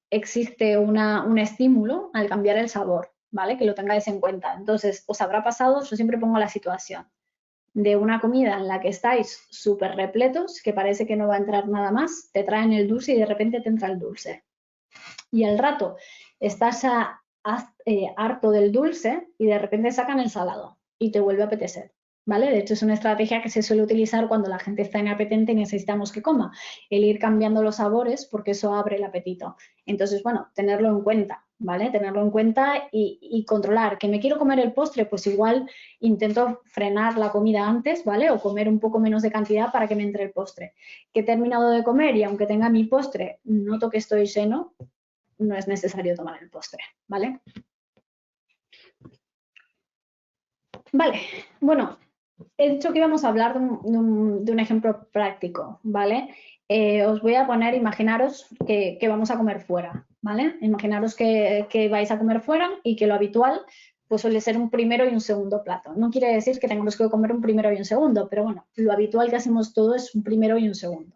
existe un estímulo al cambiar el sabor, ¿vale? Que lo tengáis en cuenta. Entonces, os habrá pasado, yo siempre pongo la situación de una comida en la que estáis súper repletos, que parece que no va a entrar nada más, te traen el dulce y de repente te entra el dulce. Y al rato estás harto del dulce y de repente sacan el salado y te vuelve a apetecer, ¿vale? De hecho, es una estrategia que se suele utilizar cuando la gente está inapetente y necesitamos que coma, el ir cambiando los sabores porque eso abre el apetito. Entonces, bueno, tenerlo en cuenta, ¿vale? Tenerlo en cuenta y controlar. ¿Que me quiero comer el postre? Pues igual intento frenar la comida antes, ¿vale? O comer un poco menos de cantidad para que me entre el postre. Que he terminado de comer y aunque tenga mi postre, noto que estoy lleno, no es necesario tomar el postre, ¿vale? Vale, bueno, he dicho que íbamos a hablar de un ejemplo práctico, ¿vale? Os voy a poner, imaginaros que vamos a comer fuera, ¿vale? Imaginaros que vais a comer fuera y que lo habitual pues suele ser un primero y un segundo plato. No quiere decir que tengamos que comer un primero y un segundo, pero bueno, lo habitual que hacemos todo es un primero y un segundo.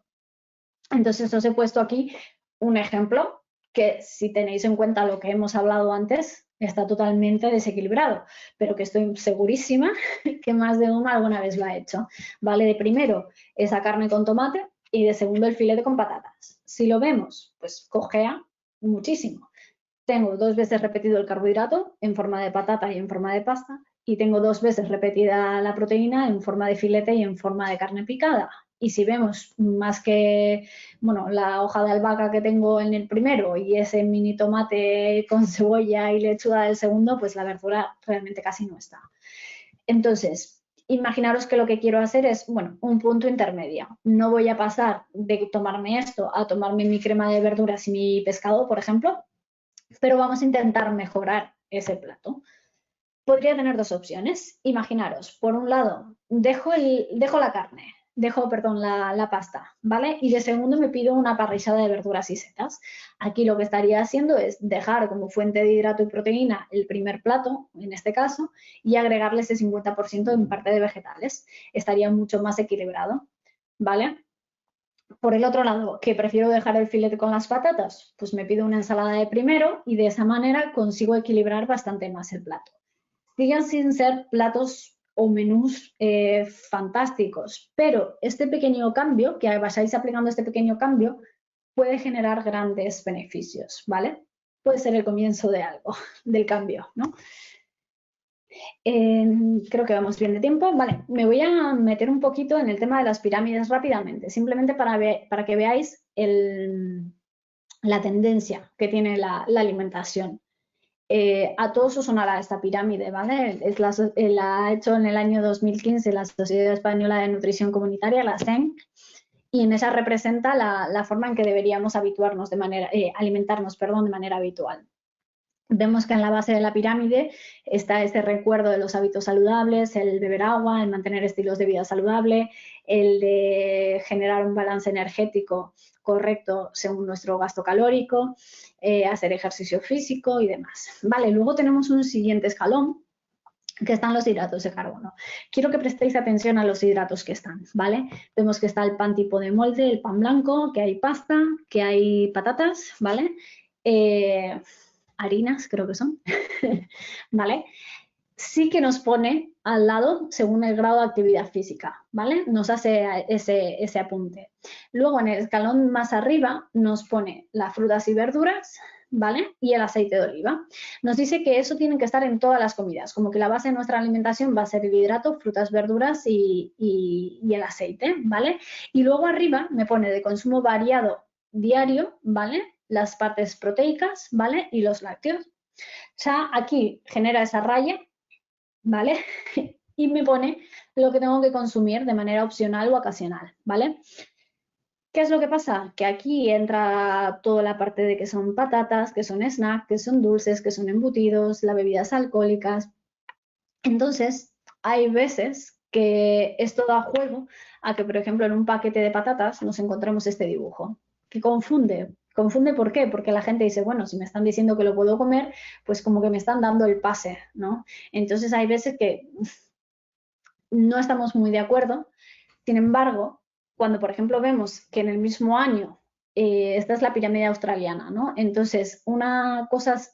Entonces os he puesto aquí un ejemplo que, si tenéis en cuenta lo que hemos hablado antes, está totalmente desequilibrado, pero que estoy segurísima que más de uno alguna vez lo ha hecho. ¿Vale? De primero, esa carne con tomate y de segundo, el filete con patatas. Si lo vemos, pues cojea muchísimo. Tengo 2 veces repetido el carbohidrato en forma de patata y en forma de pasta, y tengo 2 veces repetida la proteína en forma de filete y en forma de carne picada. Y si vemos más que, bueno, la hoja de albahaca que tengo en el primero y ese mini tomate con cebolla y lechuga del segundo, pues la verdura realmente casi no está. Entonces, imaginaros que lo que quiero hacer es, bueno, un punto intermedio. No voy a pasar de tomarme esto a tomarme mi crema de verduras y mi pescado, por ejemplo, pero vamos a intentar mejorar ese plato. Podría tener 2 opciones. Imaginaros, por un lado, dejo la carne, la pasta, ¿vale? Y de segundo me pido una parrillada de verduras y setas. Aquí lo que estaría haciendo es dejar como fuente de hidrato y proteína el primer plato, en este caso, y agregarle ese 50% en parte de vegetales. Estaría mucho más equilibrado, ¿vale? Por el otro lado, que prefiero dejar el filete con las patatas, pues me pido una ensalada de primero y de esa manera consigo equilibrar bastante más el plato. Siguen sin ser platos o menús fantásticos, pero este pequeño cambio, que vayáis aplicando este pequeño cambio, puede generar grandes beneficios, ¿vale? Puede ser el comienzo de algo, del cambio, ¿no? Creo que vamos bien de tiempo. Vale, me voy a meter un poquito en el tema de las pirámides rápidamente, simplemente para que veáis la tendencia que tiene la alimentación. A todos os sonará esta pirámide, ¿vale? La ha hecho en el año 2015 la Sociedad Española de Nutrición Comunitaria, la SEN, y en esa representa la forma en que deberíamos alimentarnos de manera habitual. Vemos que en la base de la pirámide está este recuerdo de los hábitos saludables, el beber agua, el mantener estilos de vida saludable, el de generar un balance energético correcto según nuestro gasto calórico, hacer ejercicio físico y demás. Vale, luego tenemos un siguiente escalón, que están los hidratos de carbono. Quiero que prestéis atención a los hidratos que están, ¿vale? Vemos que está el pan tipo de molde, el pan blanco, que hay pasta, que hay patatas, ¿vale? Harinas, creo que son, ¿vale? Sí que nos pone al lado según el grado de actividad física, ¿vale? Nos hace ese apunte. Luego, en el escalón más arriba, nos pone las frutas y verduras, ¿vale? Y el aceite de oliva. Nos dice que eso tiene que estar en todas las comidas, como que la base de nuestra alimentación va a ser el hidrato, frutas, verduras y el aceite, ¿vale? Y luego arriba me pone de consumo variado diario, ¿vale? Las partes proteicas, ¿vale? Y los lácteos. Ya aquí genera esa raya, ¿vale? Y me pone lo que tengo que consumir de manera opcional o ocasional, ¿vale? ¿Qué es lo que pasa? Que aquí entra toda la parte de que son patatas, que son snacks, que son dulces, que son embutidos, las bebidas alcohólicas. Entonces, hay veces que esto da juego a que, por ejemplo, en un paquete de patatas nos encontramos este dibujo, que confunde. ¿Confunde por qué? Porque la gente dice, bueno, si me están diciendo que lo puedo comer, pues como que me están dando el pase, ¿no? Entonces, hay veces que no estamos muy de acuerdo. Sin embargo, cuando, por ejemplo, vemos que en el mismo año, esta es la pirámide australiana, ¿no? Entonces, una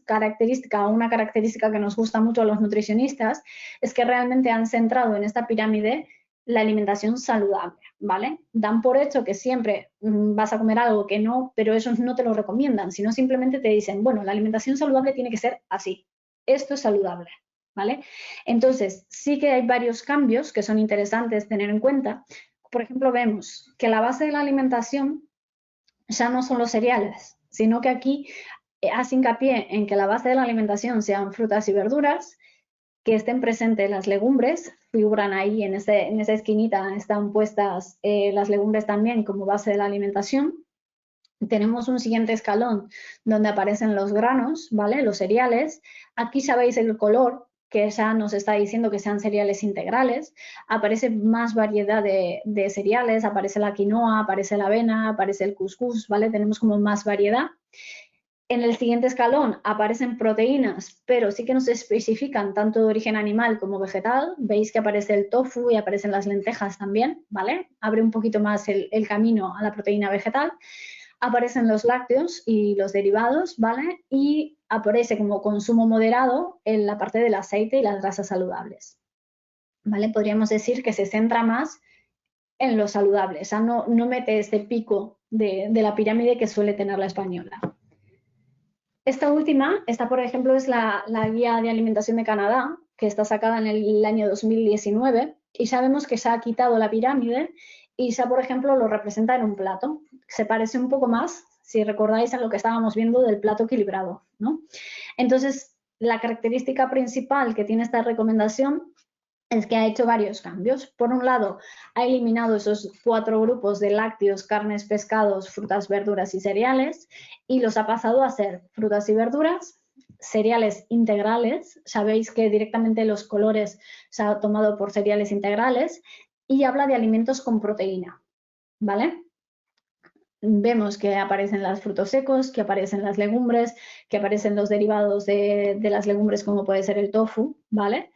característica que nos gusta mucho a los nutricionistas es que realmente han centrado en esta pirámide la alimentación saludable, ¿vale? Dan por hecho que siempre vas a comer algo que no, pero ellos no te lo recomiendan, sino simplemente te dicen, bueno, la alimentación saludable tiene que ser así, esto es saludable, ¿vale? Entonces, sí que hay varios cambios que son interesantes tener en cuenta. Por ejemplo, vemos que la base de la alimentación ya no son los cereales, sino que aquí hace hincapié en que la base de la alimentación sean frutas y verduras, que estén presentes las legumbres, figuran ahí en esa esquinita, están puestas las legumbres también como base de la alimentación. Tenemos un siguiente escalón donde aparecen los granos, ¿vale? Los cereales. Aquí sabéis el color, que ya nos está diciendo que sean cereales integrales. Aparece más variedad de cereales, aparece la quinoa, aparece la avena, aparece el cuscús, ¿vale? Tenemos como más variedad. En el siguiente escalón aparecen proteínas, pero sí que nos especifican tanto de origen animal como vegetal. Veis que aparece el tofu y aparecen las lentejas también, ¿vale? Abre un poquito más el camino a la proteína vegetal. Aparecen los lácteos y los derivados, ¿vale? Y aparece como consumo moderado en la parte del aceite y las grasas saludables, ¿vale? Podríamos decir que se centra más en lo saludable, o sea, no mete este pico de la pirámide que suele tener la española. Esta última, por ejemplo, es la guía de alimentación de Canadá, que está sacada en el año 2019, y sabemos que se ha quitado la pirámide y ya, por ejemplo, lo representa en un plato. Se parece un poco más, si recordáis, a lo que estábamos viendo del plato equilibrado, ¿no? Entonces, la característica principal que tiene esta recomendación es que ha hecho varios cambios. Por un lado, ha eliminado esos 4 grupos de lácteos, carnes, pescados, frutas, verduras y cereales y los ha pasado a ser frutas y verduras, cereales integrales. Sabéis que directamente los colores se ha tomado por cereales integrales y habla de alimentos con proteína, ¿vale? Vemos que aparecen los frutos secos, que aparecen las legumbres, que aparecen los derivados de las legumbres como puede ser el tofu, ¿vale?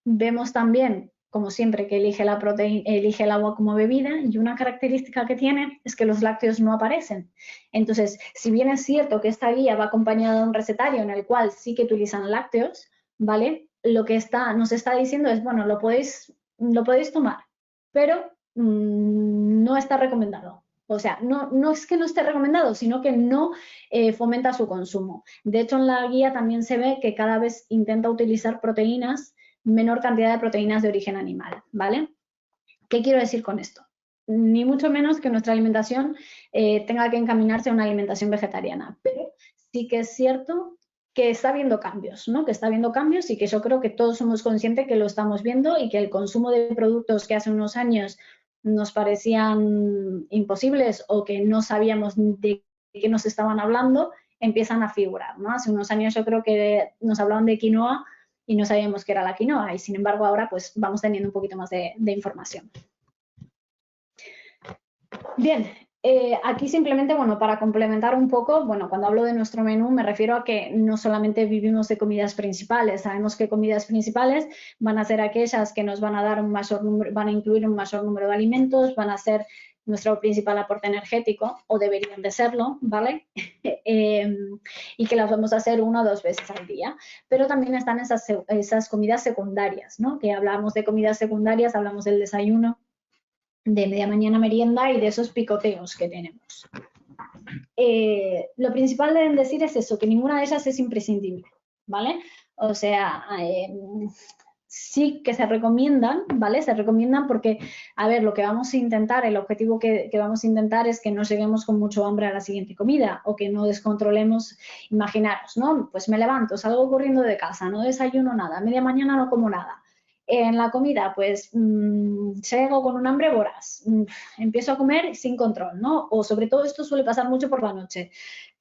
Vemos también, como siempre, que elige el agua como bebida y una característica que tiene es que los lácteos no aparecen. Entonces, si bien es cierto que esta guía va acompañada de un recetario en el cual sí que utilizan lácteos, ¿vale? Lo que nos está diciendo es, bueno, lo podéis tomar, pero no está recomendado. O sea, no es que no esté recomendado, sino que no fomenta su consumo. De hecho, en la guía también se ve que cada vez intenta utilizar proteínas, menor cantidad de proteínas de origen animal, ¿vale? ¿Qué quiero decir con esto? Ni mucho menos que nuestra alimentación tenga que encaminarse a una alimentación vegetariana, pero sí que es cierto que está habiendo cambios, ¿no? Que está habiendo cambios y que yo creo que todos somos conscientes que lo estamos viendo y que el consumo de productos que hace unos años nos parecían imposibles o que no sabíamos de qué nos estaban hablando, empiezan a figurar, ¿no? Hace unos años yo creo que nos hablaban de quinoa y no sabíamos qué era la quinoa y sin embargo ahora pues vamos teniendo un poquito más de información. Bien, aquí simplemente, bueno, para complementar un poco, bueno, cuando hablo de nuestro menú me refiero a que no solamente vivimos de comidas principales, sabemos que comidas principales van a ser aquellas que nos van a dar un mayor número, van a incluir un mayor número de alimentos, van a ser nuestro principal aporte energético, o deberían de serlo, ¿vale? Y que las vamos a hacer 1 o 2 veces al día. Pero también están esas comidas secundarias, ¿no? Que hablamos de comidas secundarias, hablamos del desayuno, de media mañana merienda y de esos picoteos que tenemos. Lo principal deben decir es eso, que ninguna de ellas es imprescindible, ¿vale? O sea, sí que se recomiendan, ¿vale? Se recomiendan porque, a ver, lo que vamos a intentar, el objetivo que vamos a intentar es que no lleguemos con mucho hambre a la siguiente comida o que no descontrolemos, imaginaros, ¿no? Pues me levanto, salgo corriendo de casa, no desayuno nada, media mañana no como nada. En la comida, pues llego con un hambre voraz, empiezo a comer sin control, ¿no? O sobre todo esto suele pasar mucho por la noche,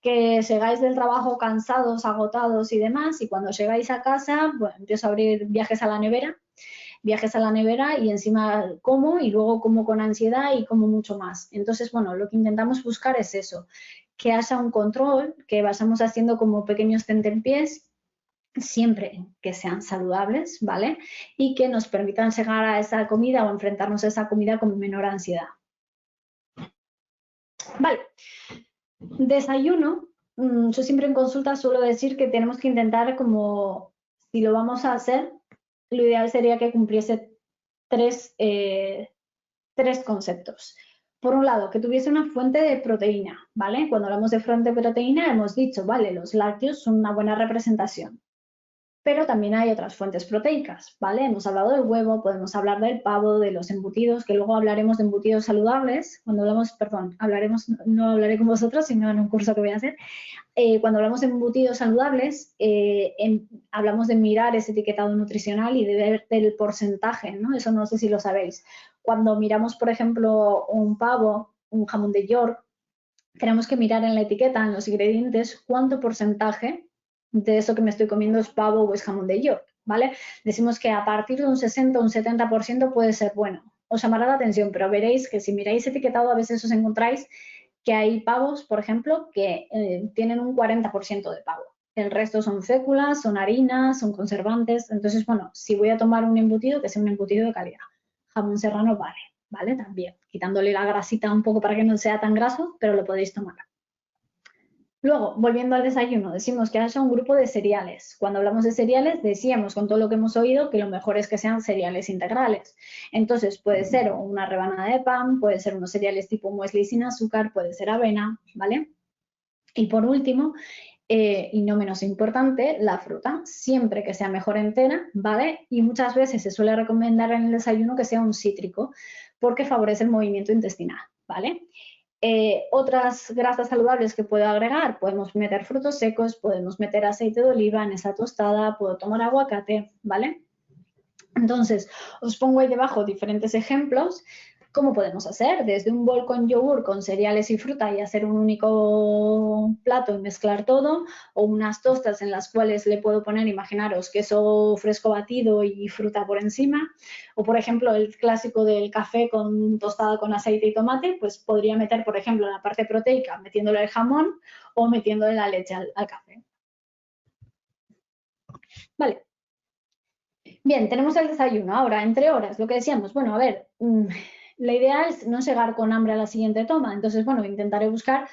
que llegáis del trabajo cansados, agotados y demás, y cuando llegáis a casa, bueno, empiezo a abrir viajes a la nevera y encima como y luego como con ansiedad y como mucho más. Entonces, bueno, lo que intentamos buscar es eso, que haya un control, que vayamos haciendo como pequeños tentempiés, siempre que sean saludables, ¿vale? Y que nos permitan llegar a esa comida o enfrentarnos a esa comida con menor ansiedad. Vale. Desayuno. Yo siempre en consulta suelo decir que tenemos que intentar como, si lo vamos a hacer, lo ideal sería que cumpliese 3 conceptos. Por un lado, que tuviese una fuente de proteína, ¿vale? Cuando hablamos de fuente de proteína hemos dicho, vale, los lácteos son una buena representación. Pero también hay otras fuentes proteicas, ¿vale? Hemos hablado del huevo, podemos hablar del pavo, de los embutidos, que luego hablaremos de embutidos saludables. Cuando hablamos, perdón, no hablaré con vosotros, sino en un curso que voy a hacer. Cuando hablamos de embutidos saludables, hablamos de mirar ese etiquetado nutricional y de ver el porcentaje, ¿no? Eso no sé si lo sabéis. Cuando miramos, por ejemplo, un pavo, un jamón de York, tenemos que mirar en la etiqueta, en los ingredientes, cuánto porcentaje de eso que me estoy comiendo es pavo o es jamón de York, ¿vale? Decimos que a partir de un 60 o un 70% puede ser bueno. Os llamará la atención, pero veréis que si miráis etiquetado a veces os encontráis que hay pavos, por ejemplo, que tienen un 40% de pavo. El resto son féculas, son harinas, son conservantes. Entonces, bueno, si voy a tomar un embutido, que sea un embutido de calidad. Jamón serrano vale, también. Quitándole la grasita un poco para que no sea tan graso, pero lo podéis tomar. Luego, volviendo al desayuno, decimos que haya un grupo de cereales. Cuando hablamos de cereales, decíamos con todo lo que hemos oído que lo mejor es que sean cereales integrales. Entonces, puede ser una rebanada de pan, puede ser unos cereales tipo muesli sin azúcar, puede ser avena, ¿vale? Y por último, y no menos importante, la fruta, siempre que sea mejor entera, ¿vale? Y muchas veces se suele recomendar en el desayuno que sea un cítrico, porque favorece el movimiento intestinal, ¿vale? Otras grasas saludables que puedo agregar, podemos meter frutos secos, podemos meter aceite de oliva en esa tostada, puedo tomar aguacate, ¿vale? Entonces, os pongo ahí debajo diferentes ejemplos. ¿Cómo podemos hacer? Desde un bol con yogur, con cereales y fruta y hacer un único plato y mezclar todo, o unas tostas en las cuales le puedo poner, imaginaros, queso fresco batido y fruta por encima, o por ejemplo el clásico del café con tostada con aceite y tomate, pues podría meter, por ejemplo, en la parte proteica metiéndole el jamón o metiéndole la leche al café. Vale. Bien, tenemos el desayuno. Ahora, entre horas, lo que decíamos, bueno, a ver, la idea es no llegar con hambre a la siguiente toma. Entonces, bueno, intentaré buscar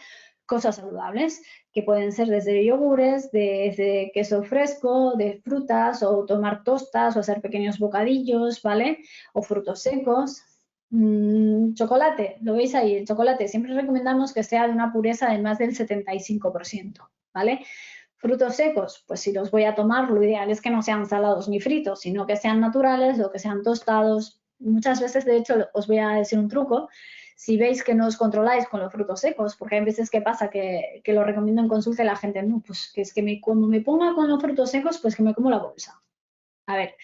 cosas saludables, que pueden ser desde yogures, desde queso fresco, de frutas, o tomar tostas, o hacer pequeños bocadillos, ¿vale? O frutos secos. Chocolate, lo veis ahí, el chocolate siempre recomendamos que sea de una pureza de más del 75%, ¿vale? Frutos secos, pues si los voy a tomar, lo ideal es que no sean salados ni fritos, sino que sean naturales o que sean tostados. Muchas veces, de hecho, os voy a decir un truco. Si veis que no os controláis con los frutos secos, porque hay veces que pasa que lo recomiendo en consulta y la gente, no, pues que es que como me ponga con los frutos secos, pues que me como la bolsa. A ver,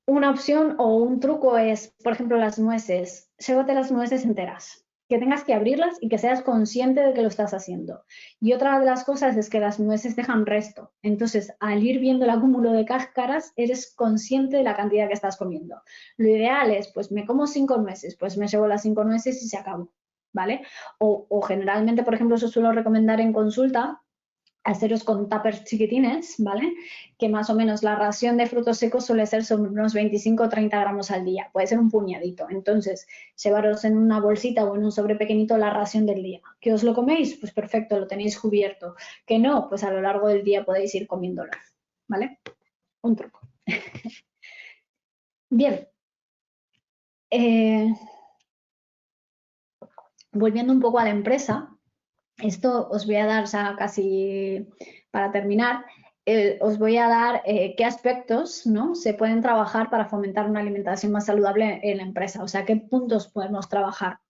una opción o un truco es, por ejemplo, las nueces. Llévate las nueces enteras, que tengas que abrirlas y que seas consciente de que lo estás haciendo. Y otra de las cosas es que las nueces dejan resto. Entonces, al ir viendo el acúmulo de cáscaras, eres consciente de la cantidad que estás comiendo. Lo ideal es, pues me como 5 nueces, pues me llevo las 5 nueces y se acabó, ¿vale? O generalmente, por ejemplo, eso suelo recomendar en consulta, haceros con tuppers chiquitines, ¿vale? Que más o menos la ración de frutos secos suele ser sobre unos 25 o 30 gramos al día, puede ser un puñadito. Entonces, llevaros en una bolsita o en un sobre pequeñito la ración del día. ¿Que os lo coméis? Pues perfecto, lo tenéis cubierto. ¿Que no? Pues a lo largo del día podéis ir comiéndolo, ¿vale? Un truco. Bien. Volviendo un poco a la empresa, esto os voy a dar ya casi para terminar, os voy a dar qué aspectos, ¿no?, se pueden trabajar para fomentar una alimentación más saludable en la empresa, o sea, qué puntos podemos trabajar.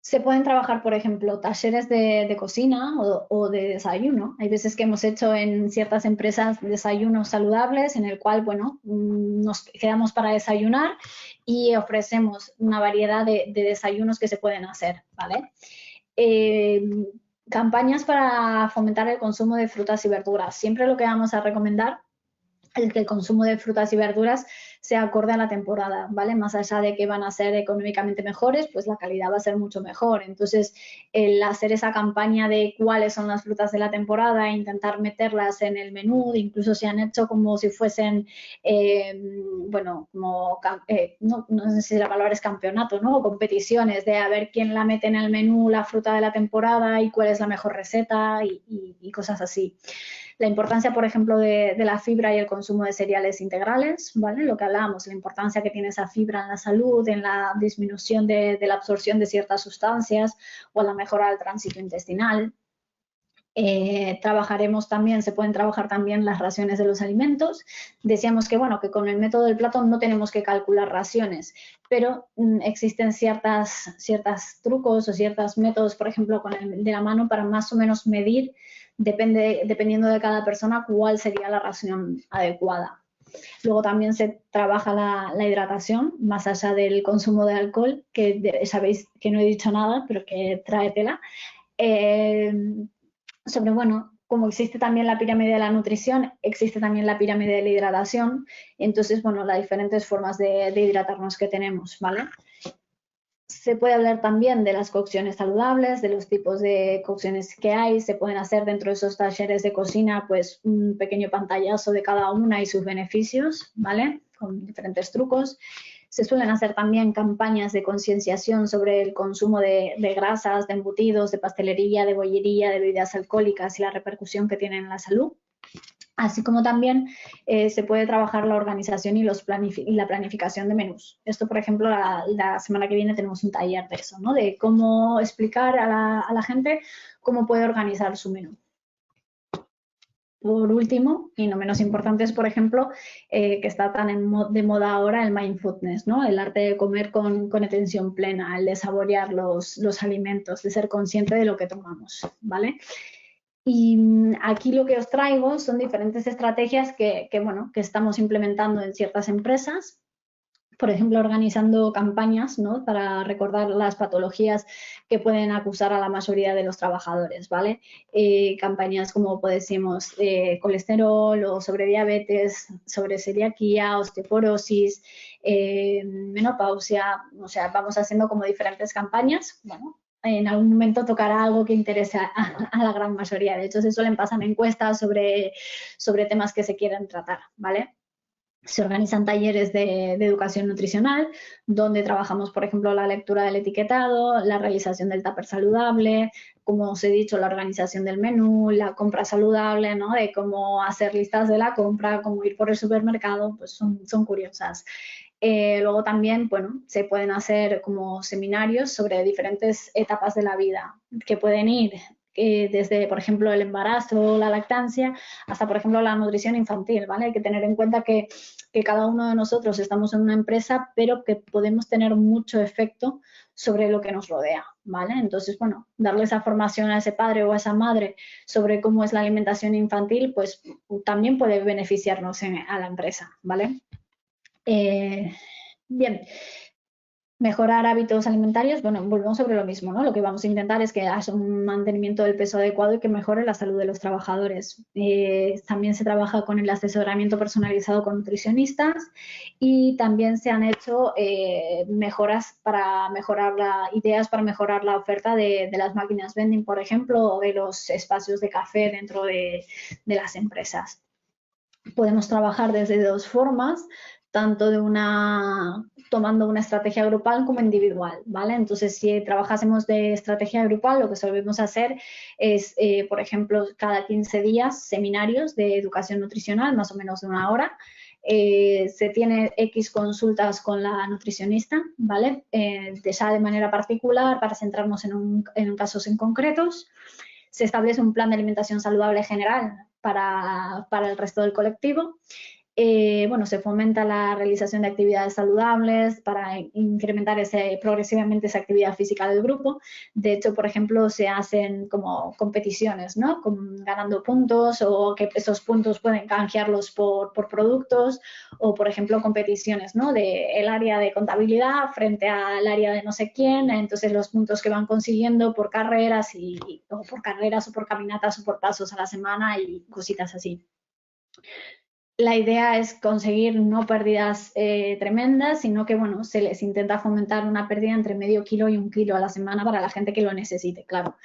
Se pueden trabajar, por ejemplo, talleres de cocina o de desayuno. Hay veces que hemos hecho en ciertas empresas desayunos saludables en el cual, bueno, nos quedamos para desayunar y ofrecemos una variedad de desayunos que se pueden hacer, ¿vale? Campañas para fomentar el consumo de frutas y verduras. Siempre lo que vamos a recomendar es que el consumo de frutas y verduras sea acorde a la temporada, ¿vale? Más allá de que van a ser económicamente mejores, pues la calidad va a ser mucho mejor. Entonces, el hacer esa campaña de cuáles son las frutas de la temporada e intentar meterlas en el menú, incluso se han hecho como si fuesen, bueno, como, no sé si la palabra es campeonato, ¿no? O competiciones de a ver quién la mete en el menú, la fruta de la temporada y cuál es la mejor receta y cosas así. La importancia, por ejemplo, de la fibra y el consumo de cereales integrales, ¿vale? Lo que hablábamos, la importancia que tiene esa fibra en la salud, en la disminución de la absorción de ciertas sustancias o en la mejora del tránsito intestinal. Trabajaremos también, se pueden trabajar también las raciones de los alimentos. Decíamos que, bueno, que con el método del plato no tenemos que calcular raciones, pero existen ciertos trucos o ciertos métodos, por ejemplo, con el de la mano para más o menos medir, dependiendo de cada persona, cuál sería la ración adecuada. Luego también se trabaja la hidratación, más allá del consumo de alcohol, que sabéis que no he dicho nada, pero que trae tela. Sobre, bueno, como existe también la pirámide de la nutrición, existe también la pirámide de la hidratación. Entonces, bueno, las diferentes formas de hidratarnos que tenemos, ¿vale? Se puede hablar también de las cocciones saludables, de los tipos de cocciones que hay. Se pueden hacer dentro de esos talleres de cocina, pues, un pequeño pantallazo de cada una y sus beneficios, ¿vale? Con diferentes trucos. Se suelen hacer también campañas de concienciación sobre el consumo de grasas, de embutidos, de pastelería, de bollería, de bebidas alcohólicas y la repercusión que tienen en la salud. Así como también se puede trabajar la organización y la planificación de menús. Esto, por ejemplo, la semana que viene tenemos un taller de eso, ¿no? De cómo explicar a la gente cómo puede organizar su menú. Por último, y no menos importante, es, por ejemplo, que está tan de moda ahora el mindfulness, ¿no? El arte de comer con atención plena, el de saborear los alimentos, de ser consciente de lo que tomamos, ¿vale? Y aquí lo que os traigo son diferentes estrategias que estamos implementando en ciertas empresas. Por ejemplo, organizando campañas, ¿no? Para recordar las patologías que pueden acusar a la mayoría de los trabajadores, ¿vale? Campañas como, pues, decimos, colesterol o sobre diabetes, sobre celiaquía, osteoporosis, menopausia. O sea, vamos haciendo como diferentes campañas. Bueno, en algún momento tocará algo que interese a la gran mayoría. De hecho, se suelen pasar encuestas sobre temas que se quieren tratar, ¿vale? Se organizan talleres de educación nutricional, donde trabajamos, por ejemplo, la lectura del etiquetado, la realización del tupper saludable, como os he dicho, la organización del menú, la compra saludable, ¿no? De cómo hacer listas de la compra, cómo ir por el supermercado, pues son curiosas. Luego también, bueno, se pueden hacer como seminarios sobre diferentes etapas de la vida, que pueden ir desde, por ejemplo, el embarazo, la lactancia, hasta, por ejemplo, la nutrición infantil, ¿vale? Hay que tener en cuenta que cada uno de nosotros estamos en una empresa, pero que podemos tener mucho efecto sobre lo que nos rodea, ¿vale? Entonces, bueno, darle esa formación a ese padre o a esa madre sobre cómo es la alimentación infantil, pues también puede beneficiarnos a la empresa, ¿vale? Bien. Mejorar hábitos alimentarios, bueno, volvemos sobre lo mismo, ¿no? Lo que vamos a intentar es que haya un mantenimiento del peso adecuado y que mejore la salud de los trabajadores. También se trabaja con el asesoramiento personalizado con nutricionistas y también se han hecho mejoras para mejorar ideas para mejorar la oferta de las máquinas vending, por ejemplo, o de los espacios de café dentro de las empresas. Podemos trabajar desde dos formas, tanto tomando una estrategia grupal como individual, ¿vale? Entonces, si trabajásemos de estrategia grupal, lo que solemos hacer es, por ejemplo, cada 15 días seminarios de educación nutricional, más o menos de 1 hora. Se tiene X consultas con la nutricionista, ¿vale? Ya de manera particular para centrarnos en casos en concretos. Se establece un plan de alimentación saludable general para el resto del colectivo. Bueno, se fomenta la realización de actividades saludables para incrementar progresivamente esa actividad física del grupo. De hecho, por ejemplo, se hacen como competiciones, ¿no? Ganando puntos, o que esos puntos pueden canjearlos por productos, o, por ejemplo, competiciones, ¿no? De el área de contabilidad frente al área de no sé quién. Entonces, los puntos que van consiguiendo por carreras o por caminatas o por pasos a la semana y cositas así. La idea es conseguir no pérdidas tremendas, sino que, bueno, se les intenta fomentar una pérdida entre medio kilo y 1 kilo a la semana para la gente que lo necesite, claro.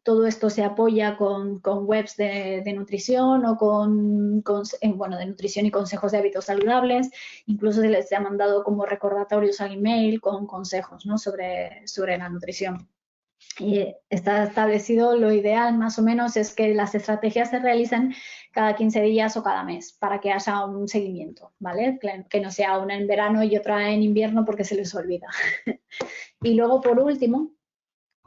Todo esto se apoya con webs de nutrición o de nutrición y consejos de hábitos saludables. Incluso se les ha mandado como recordatorios al email con consejos, ¿no? sobre la nutrición. Y está establecido, lo ideal más o menos es que las estrategias se realicen cada 15 días o cada mes para que haya un seguimiento, ¿vale? Que no sea una en verano y otra en invierno porque se les olvida. Y luego, por último,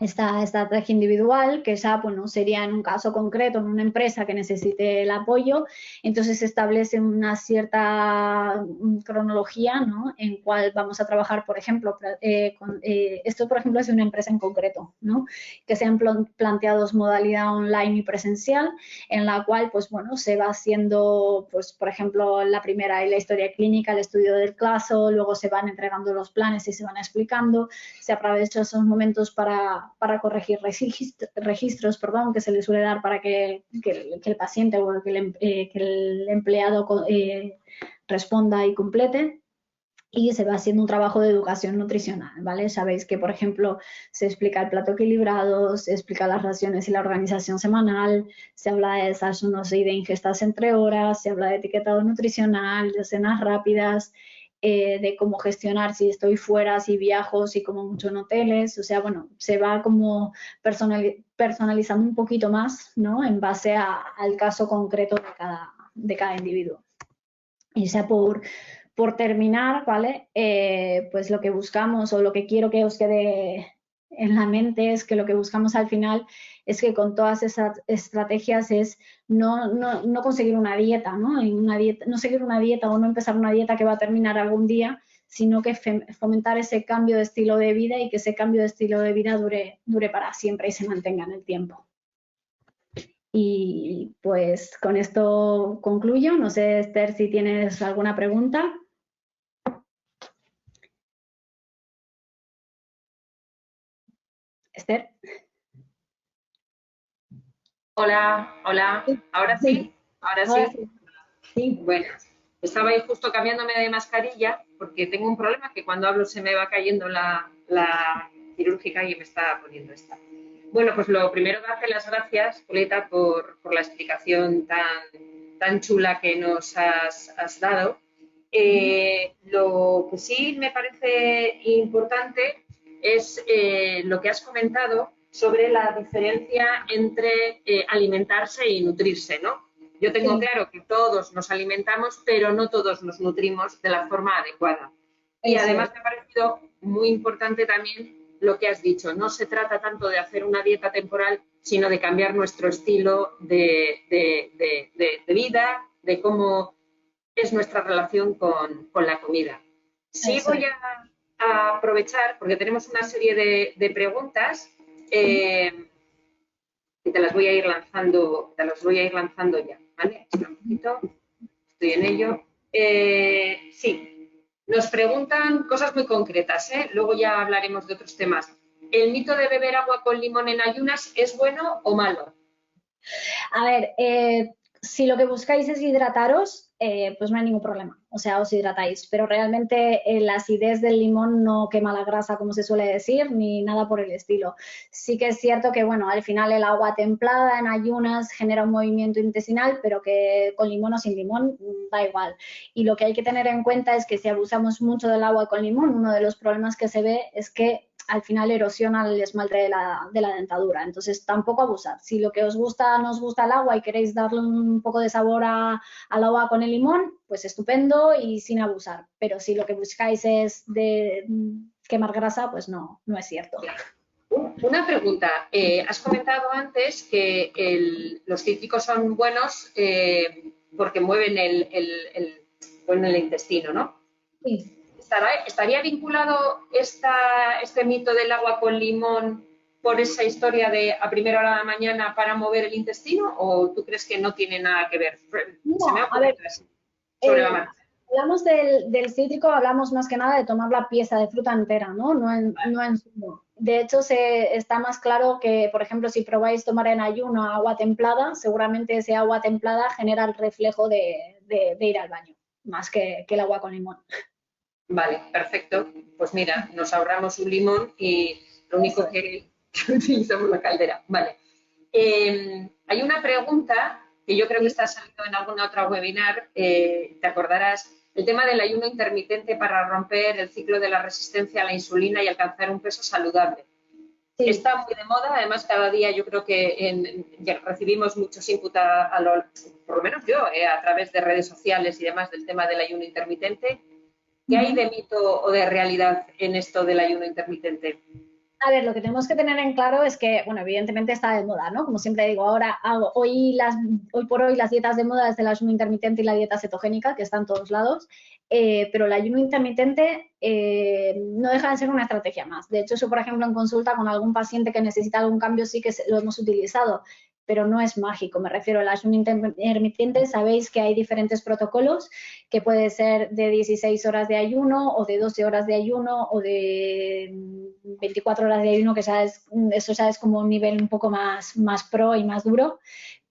esta estrategia individual, que esa, bueno, sería en un caso concreto, en una empresa que necesite el apoyo, entonces se establece una cierta cronología, ¿no?, en cual vamos a trabajar, por ejemplo, esto, por ejemplo, es de una empresa en concreto, ¿no?, que se han planteado modalidad online y presencial, en la cual, pues bueno, se va haciendo, pues por ejemplo, la primera y la historia clínica, el estudio del caso, luego se van entregando los planes y se van explicando, se aprovecha esos momentos para corregir registros, perdón, que se le suele dar para que el paciente o que el empleado responda y complete. Y se va haciendo un trabajo de educación nutricional, ¿vale? Sabéis que, por ejemplo, se explica el plato equilibrado, se explica las raciones y la organización semanal, se habla de desayunos y de ingestas entre horas, se habla de etiquetado nutricional, de cenas rápidas, de cómo gestionar si estoy fuera, si viajo, si como mucho en hoteles, o sea, bueno, se va como personalizando un poquito más, ¿no?, en base al caso concreto de cada individuo. Y sea por terminar, ¿vale? Pues lo que buscamos o lo que quiero que os quede en la mente es que lo que buscamos al final es que con todas esas estrategias es no conseguir una dieta, ¿no? No seguir una dieta o no empezar una dieta que va a terminar algún día, sino que fomentar ese cambio de estilo de vida y que ese cambio de estilo de vida dure para siempre y se mantenga en el tiempo. Y pues con esto concluyo. No sé, Esther, si tienes alguna pregunta. Esther. Hola, hola. ¿Ahora sí? ¿Ahora sí? Sí. Bueno, estaba ahí justo cambiándome de mascarilla porque tengo un problema que cuando hablo se me va cayendo la quirúrgica y me está poniendo esta. Bueno, pues lo primero, darte las gracias, Julieta, por la explicación tan chula que nos has dado. Lo que sí me parece importante es lo que has comentado sobre la diferencia entre alimentarse y nutrirse, ¿no? Yo tengo claro que todos nos alimentamos, pero no todos nos nutrimos de la forma adecuada. Y además me ha parecido muy importante también lo que has dicho. No se trata tanto de hacer una dieta temporal, sino de cambiar nuestro estilo de vida, de cómo es nuestra relación con la comida. Sí voy a aprovechar, porque tenemos una serie de preguntas y te las voy a ir lanzando ya, ¿vale? Espera un poquito, estoy en ello. Sí, nos preguntan cosas muy concretas, ¿eh? Luego ya hablaremos de otros temas. ¿El mito de beber agua con limón en ayunas es bueno o malo? A ver, si lo que buscáis es hidrataros, pues no hay ningún problema, o sea, os hidratáis, pero realmente la acidez del limón no quema la grasa, como se suele decir, ni nada por el estilo. Sí que es cierto que, bueno, al final el agua templada en ayunas genera un movimiento intestinal, pero que con limón o sin limón da igual. Y lo que hay que tener en cuenta es que si abusamos mucho del agua con limón, uno de los problemas que se ve es que al final erosiona el esmalte de la dentadura. Entonces, tampoco abusar. Si lo que os gusta, no os gusta el agua y queréis darle un poco de sabor al agua con el limón, pues estupendo y sin abusar. Pero si lo que buscáis es de quemar grasa, pues no es cierto. Una pregunta. Has comentado antes que los cítricos son buenos porque mueven el intestino, ¿no? Sí. ¿Estaría vinculado este mito del agua con limón por esa historia de a primera hora de la mañana para mover el intestino o tú crees que no tiene nada que ver? No, Se me ha ocurrido así, sobre la marcha. Hablamos del cítrico, hablamos más que nada de tomar la pieza de fruta entera, ¿no? No en zumo. De hecho, está más claro que, por ejemplo, si probáis tomar en ayuno agua templada, seguramente ese agua templada genera el reflejo de ir al baño, más que el agua con limón. Vale, perfecto. Pues mira, nos ahorramos un limón y lo único que utilizamos la caldera. Vale. Hay una pregunta que yo creo que está saliendo en alguna otra webinar, te acordarás, el tema del ayuno intermitente para romper el ciclo de la resistencia a la insulina y alcanzar un peso saludable. Sí. Está muy de moda, además cada día yo creo que recibimos muchos input, por lo menos yo, a través de redes sociales y demás del tema del ayuno intermitente. ¿Qué hay de mito o de realidad en esto del ayuno intermitente? A ver, lo que tenemos que tener en claro es que, bueno, evidentemente está de moda, ¿no? Como siempre digo, hoy por hoy las dietas de moda es el ayuno intermitente y la dieta cetogénica, que está en todos lados, pero el ayuno intermitente no deja de ser una estrategia más. De hecho, yo, por ejemplo, en consulta con algún paciente que necesita algún cambio, sí que lo hemos utilizado, pero no es mágico. Me refiero al ayuno intermitente, sabéis que hay diferentes protocolos, que puede ser de 16 horas de ayuno o de 12 horas de ayuno o de 24 horas de ayuno, que eso ya es como un nivel un poco más pro y más duro,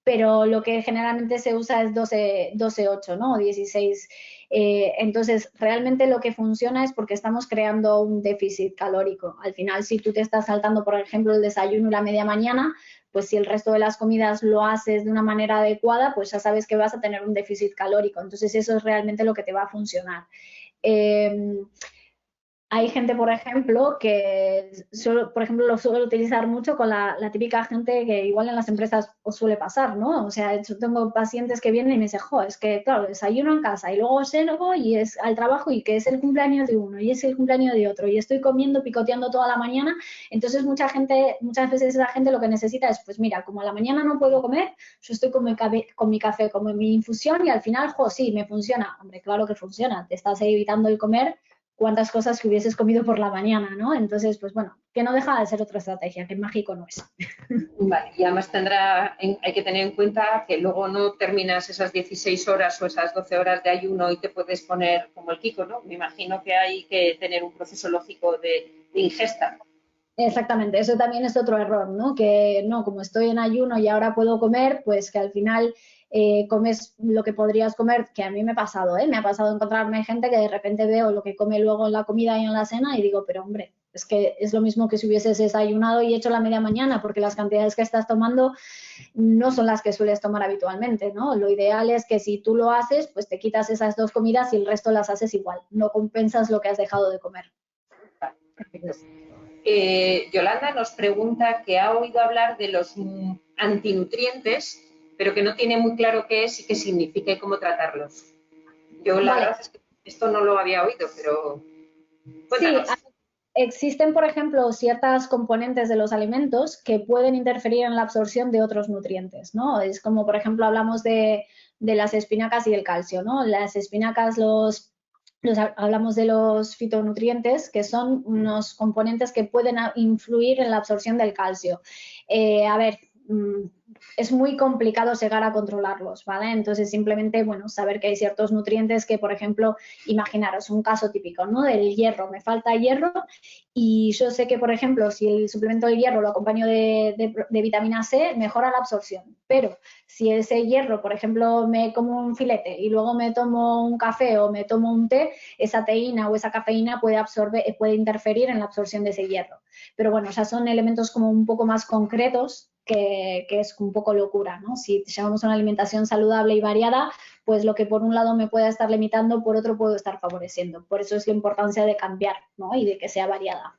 pero lo que generalmente se usa es 12-8, ¿no? O 16. Entonces, realmente lo que funciona es porque estamos creando un déficit calórico. Al final, si tú te estás saltando, por ejemplo, el desayuno y la media mañana, pues si el resto de las comidas lo haces de una manera adecuada, pues ya sabes que vas a tener un déficit calórico. Entonces, eso es realmente lo que te va a funcionar. Eh, Hay gente, por ejemplo, que por ejemplo, lo suelo utilizar mucho con la típica gente que igual en las empresas os suele pasar, ¿no? O sea, yo tengo pacientes que vienen y me dicen, jo, es que, claro, desayuno en casa y luego salgo y es al trabajo y que es el cumpleaños de uno y es el cumpleaños de otro y estoy comiendo, picoteando toda la mañana. Entonces, muchas veces esa gente lo que necesita es, pues mira, como a la mañana no puedo comer, yo estoy con mi café, con mi infusión y al final, jo, sí, me funciona. Hombre, claro que funciona, te estás evitando el comer cuántas cosas que hubieses comido por la mañana, ¿no? Entonces, pues bueno, que no deja de ser otra estrategia, que mágico no es. Vale, y además hay que tener en cuenta que luego no terminas esas 16 horas o esas 12 horas de ayuno y te puedes poner como el Kiko, ¿no? Me imagino que hay que tener un proceso lógico de ingesta. Exactamente, eso también es otro error, ¿no? Que no, como estoy en ayuno y ahora puedo comer, pues que al final comes lo que podrías comer, que a mí me ha pasado, ¿eh? Me ha pasado encontrarme gente que de repente veo lo que come luego en la comida y en la cena y digo, pero hombre, es que es lo mismo que si hubieses desayunado y hecho la media mañana, porque las cantidades que estás tomando no son las que sueles tomar habitualmente, ¿no? Lo ideal es que si tú lo haces, pues te quitas esas dos comidas y el resto las haces igual, no compensas lo que has dejado de comer. Vale, perfecto. Yolanda nos pregunta que ha oído hablar de los antinutrientes, pero que no tiene muy claro qué es y qué significa y cómo tratarlos. Yo la Vale, verdad es que esto no lo había oído, pero sí, cuéntanos. existen, por ejemplo, ciertas componentes de los alimentos que pueden interferir en la absorción de otros nutrientes, ¿no? Es como, por ejemplo, hablamos de las espinacas y el calcio, ¿no? Las espinacas, hablamos de los fitonutrientes, que son unos componentes que pueden influir en la absorción del calcio. A ver, es muy complicado llegar a controlarlos, ¿vale? Entonces, simplemente, bueno, saber que hay ciertos nutrientes que, por ejemplo, imaginaros un caso típico, ¿no? Del hierro, me falta hierro y yo sé que, por ejemplo, si el suplemento del hierro lo acompaño de vitamina C, mejora la absorción. Pero si ese hierro, por ejemplo, me como un filete y luego me tomo un café o me tomo un té, esa teína o esa cafeína puede interferir en la absorción de ese hierro. Pero bueno, ya son elementos como un poco más concretos que es un poco locura, ¿no? Si llevamos una alimentación saludable y variada, pues lo que por un lado me pueda estar limitando, por otro puedo estar favoreciendo. Por eso es la importancia de cambiar, ¿no? Y de que sea variada.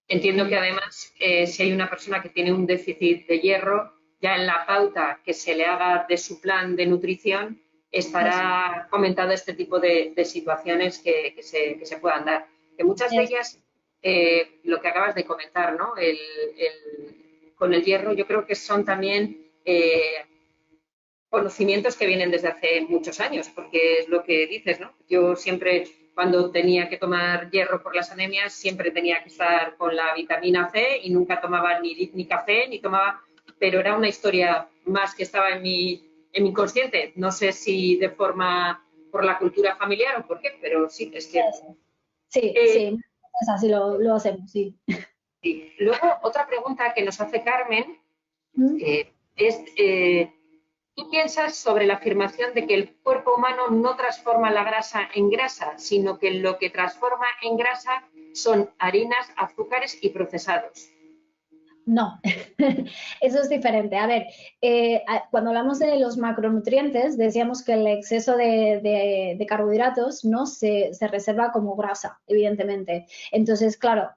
Entiendo que además, si hay una persona que tiene un déficit de hierro, ya en la pauta que se le haga de su plan de nutrición Eso, estará comentado este tipo de situaciones que se puedan dar. Que muchas de eso. ellas, lo que acabas de comentar, ¿no? Con el hierro, yo creo que son también conocimientos que vienen desde hace muchos años, porque es lo que dices, ¿no? Yo siempre, cuando tenía que tomar hierro por las anemias, siempre tenía que estar con la vitamina C y nunca tomaba ni café, ni tomaba, pero era una historia más que estaba en mi inconsciente. No sé si de forma por la cultura familiar o por qué, pero sí, es cierto. Eso. Sí, Eh, sí, es así lo hacemos, sí. sí. Luego, otra pregunta que nos hace Carmen ¿Mm? es, ¿tú piensas sobre la afirmación de que el cuerpo humano no transforma la grasa en grasa, sino que lo que transforma en grasa son harinas, azúcares y procesados? No, eso es diferente. A ver, cuando hablamos de los macronutrientes, decíamos que el exceso de carbohidratos no se reserva como grasa, evidentemente. Entonces, claro,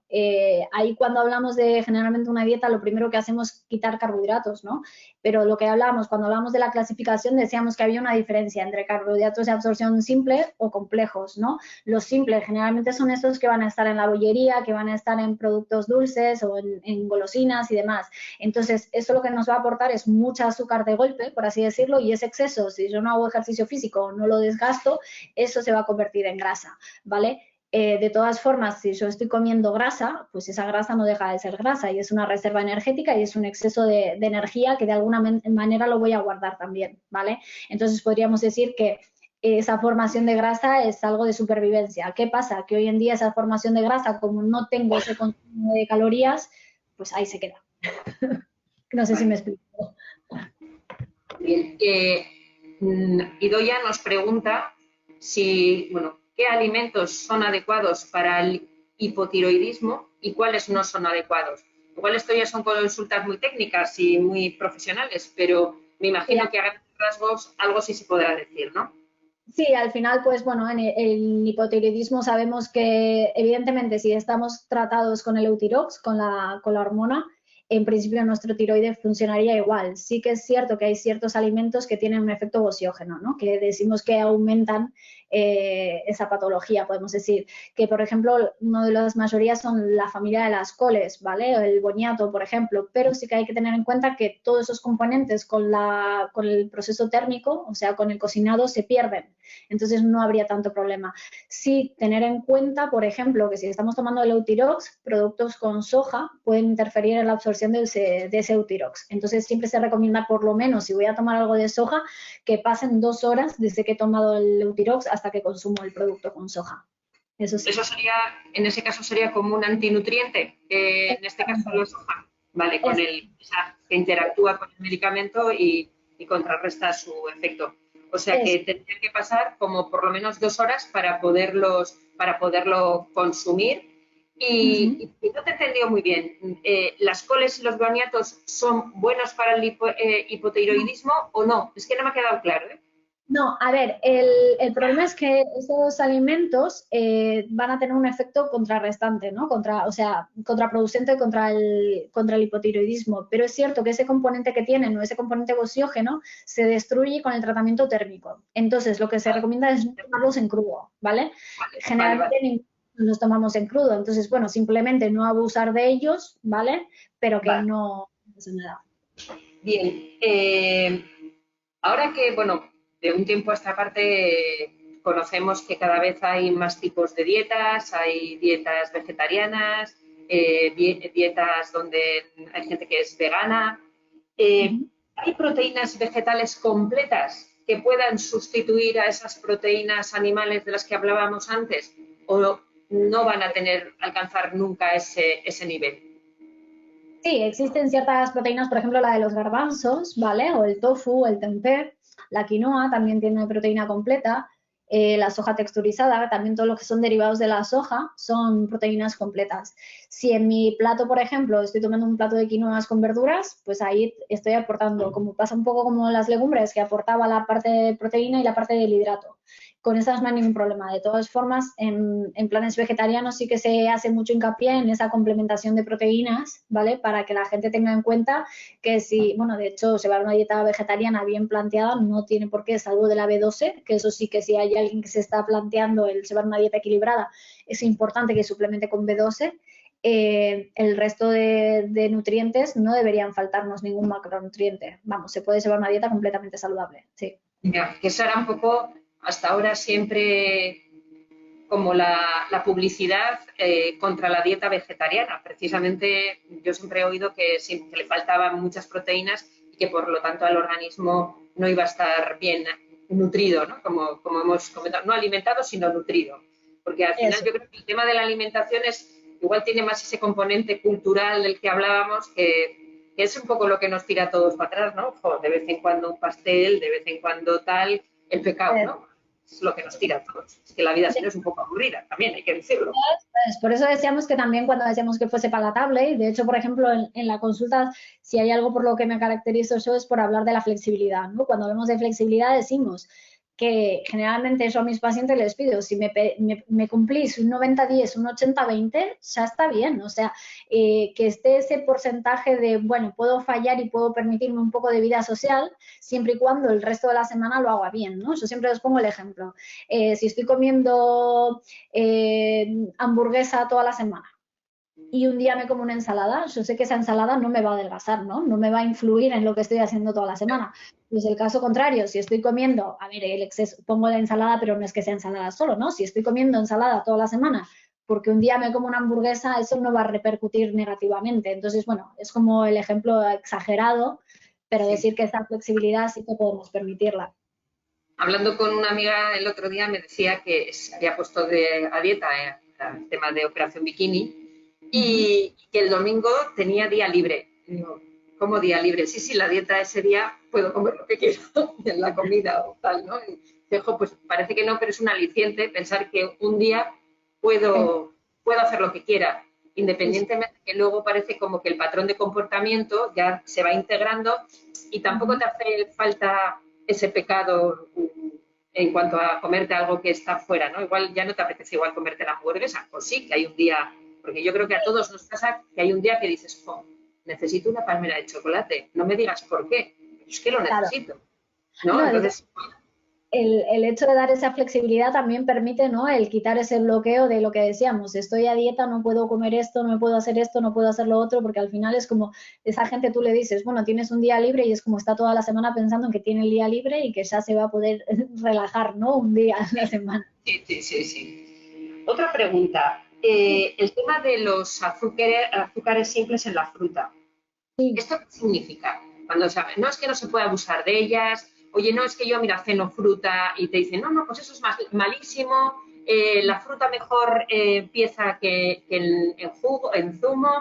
ahí cuando hablamos de generalmente una dieta, lo primero que hacemos es quitar carbohidratos, ¿no? Pero lo que hablamos, cuando hablamos de la clasificación, decíamos que había una diferencia entre carbohidratos de absorción simple o complejos, ¿no? Los simples generalmente son estos que van a estar en la bollería, que van a estar en productos dulces o en golosinas y demás. Entonces, eso lo que nos va a aportar es mucha azúcar de golpe, por así decirlo, y ese exceso, si yo no hago ejercicio físico o no lo desgasto, eso se va a convertir en grasa, ¿vale? De todas formas, si yo estoy comiendo grasa, pues esa grasa no deja de ser grasa y es una reserva energética y es un exceso de energía que de alguna manera lo voy a guardar también, ¿vale? Entonces podríamos decir que esa formación de grasa es algo de supervivencia. ¿Qué pasa? Que hoy en día esa formación de grasa, como no tengo ese consumo de calorías, pues ahí se queda. No sé si me Vale. explico. Bien. Idoia nos pregunta si, bueno, qué alimentos son adecuados para el hipotiroidismo y cuáles no son adecuados. Igual esto ya son consultas muy técnicas y muy profesionales, pero me imagino que a grandes rasgos algo sí se podrá decir, ¿no? Sí, al final, pues bueno, en el hipotiroidismo sabemos que evidentemente si estamos tratados con el Eutirox, con la hormona, en principio nuestro tiroides funcionaría igual. Sí que es cierto que hay ciertos alimentos que tienen un efecto bosiógeno, ¿no? Que decimos que aumentan esa patología, podemos decir. Que, por ejemplo, una de las mayorías son la familia de las coles, ¿vale? El boniato, por ejemplo. Pero sí que hay que tener en cuenta que todos esos componentes con el proceso térmico, o sea, con el cocinado, se pierden. Entonces no habría tanto problema. Sí, tener en cuenta, por ejemplo, que si estamos tomando el Eutirox, productos con soja pueden interferir en la absorción de ese Eutirox. Entonces siempre se recomienda, por lo menos, si voy a tomar algo de soja, que pasen 2 horas desde que he tomado el Eutirox hasta que consumo el producto con soja. Eso sí. Eso sería, en ese caso sería como un antinutriente, en este caso la soja, ¿vale? Es, O sea, que interactúa con el medicamento y contrarresta su efecto. O sea es, que tendría que pasar como por lo menos 2 horas para poderlo consumir. uh-huh. Y no te he entendido muy bien. ¿Las coles y los boniatos son buenos para el hipotiroidismo o no? Es que no me ha quedado claro, ¿eh? No, a ver, el problema es que esos alimentos van a tener un efecto contrarrestante, ¿no? O sea, contraproducente contra el hipotiroidismo. Pero es cierto que ese componente que tienen o ese componente gociógeno se destruye con el tratamiento térmico. Entonces, lo que se recomienda es no tomarlos en crudo, ¿vale? Vale, Generalmente vale. los tomamos en crudo. Entonces, bueno, simplemente no abusar de ellos, ¿vale? Pero que Vale. no pasa nada. Bien, ahora que, bueno, de un tiempo a esta parte conocemos que cada vez hay más tipos de dietas, hay dietas vegetarianas, dietas donde hay gente que es vegana. Eh, Uh-huh. ¿Hay proteínas vegetales completas que puedan sustituir a esas proteínas animales de las que hablábamos antes? ¿O no van a alcanzar nunca ese nivel? Sí, existen ciertas proteínas, por ejemplo, la de los garbanzos, ¿vale? O el tofu, el tempeh, la quinoa también tiene proteína completa, la soja texturizada, también todo lo que son derivados de la soja son proteínas completas. Si en mi plato, por ejemplo, estoy tomando un plato de quinoas con verduras, pues ahí estoy aportando, como pasa un poco como las legumbres, que aportaba la parte de proteína y la parte del hidrato. Con esas no hay ningún problema. De todas formas, en planes vegetarianos sí que se hace mucho hincapié en esa complementación de proteínas, ¿vale? Para que la gente tenga en cuenta que si, bueno, de hecho, llevar una dieta vegetariana bien planteada no tiene por qué, salvo de la B12, que eso sí que si hay alguien que se está planteando el llevar una dieta equilibrada, es importante que suplemente con B12. El resto de nutrientes no deberían faltarnos ningún macronutriente. Vamos, se puede llevar una dieta completamente saludable, sí. Ya, que eso era un poco hasta ahora siempre como la publicidad contra la dieta vegetariana. Precisamente yo siempre he oído que le faltaban muchas proteínas y que por lo tanto al organismo no iba a estar bien nutrido, ¿no? Como hemos comentado, no alimentado, sino nutrido. Porque al final Eso. yo creo que el tema de la alimentación igual tiene más ese componente cultural del que hablábamos, que es un poco lo que nos tira a todos para atrás, ¿no? Jo, de vez en cuando un pastel, de vez en cuando tal, el pecado, ¿no? es lo que nos tira a todos. Es que la vida si no es un poco aburrida, también hay que decirlo. Pues por eso decíamos que también cuando decíamos que fuese palatable, y de hecho, por ejemplo, en la consulta, si hay algo por lo que me caracterizo yo es por hablar de la flexibilidad, ¿no? Cuando hablamos de flexibilidad decimos que generalmente eso a mis pacientes les pido, si me cumplís un 90-10, un 80-20, ya está bien, o sea, que esté ese porcentaje de, bueno, puedo fallar y puedo permitirme un poco de vida social, siempre y cuando el resto de la semana lo haga bien, ¿no? Yo siempre os pongo el ejemplo, si estoy comiendo hamburguesa toda la semana, y un día me como una ensalada, yo sé que esa ensalada no me va a adelgazar, ¿no? No me va a influir en lo que estoy haciendo toda la semana. Pues el caso contrario, si estoy comiendo, a ver, el exceso, pongo la ensalada, pero no es que sea ensalada solo, ¿no? Si estoy comiendo ensalada toda la semana porque un día me como una hamburguesa, eso no va a repercutir negativamente. Entonces, bueno, es como el ejemplo exagerado, pero decir que esa flexibilidad sí que podemos permitirla. Hablando con una amiga el otro día me decía que se había puesto a dieta el tema de Operación Bikini y que el domingo tenía día libre. Y digo, ¿cómo día libre? Sí, sí, la dieta ese día puedo comer lo que quiero en la comida o tal, ¿no? Y dijo, pues parece que no, pero es un aliciente pensar que un día puedo hacer lo que quiera, independientemente que luego parece como que el patrón de comportamiento ya se va integrando y tampoco te hace falta ese pecado en cuanto a comerte algo que está fuera, ¿no? Igual ya no te apetece igual comerte la hamburguesa, o sí, que hay un día, porque yo creo que a todos nos pasa que hay un día que dices, oh, necesito una palmera de chocolate, no me digas por qué, es que lo necesito, ¿no? No, Entonces, el hecho de dar esa flexibilidad también permite, ¿no? El quitar ese bloqueo de lo que decíamos, estoy a dieta, no puedo comer esto, no puedo hacer esto, no puedo hacer lo otro, porque al final es como, esa gente tú le dices, bueno, tienes un día libre y es como está toda la semana pensando en que tiene el día libre y que ya se va a poder relajar, ¿no? Un día a la semana. sí, sí, sí, sí. Otra pregunta, el tema de los azúcares simples en la fruta. Sí. ¿Esto qué significa? Cuando no es que no se pueda abusar de ellas, oye, no es que yo, mira, ceno fruta y te dicen, no, no, pues eso es malísimo, la fruta mejor empieza que en jugo, en zumo.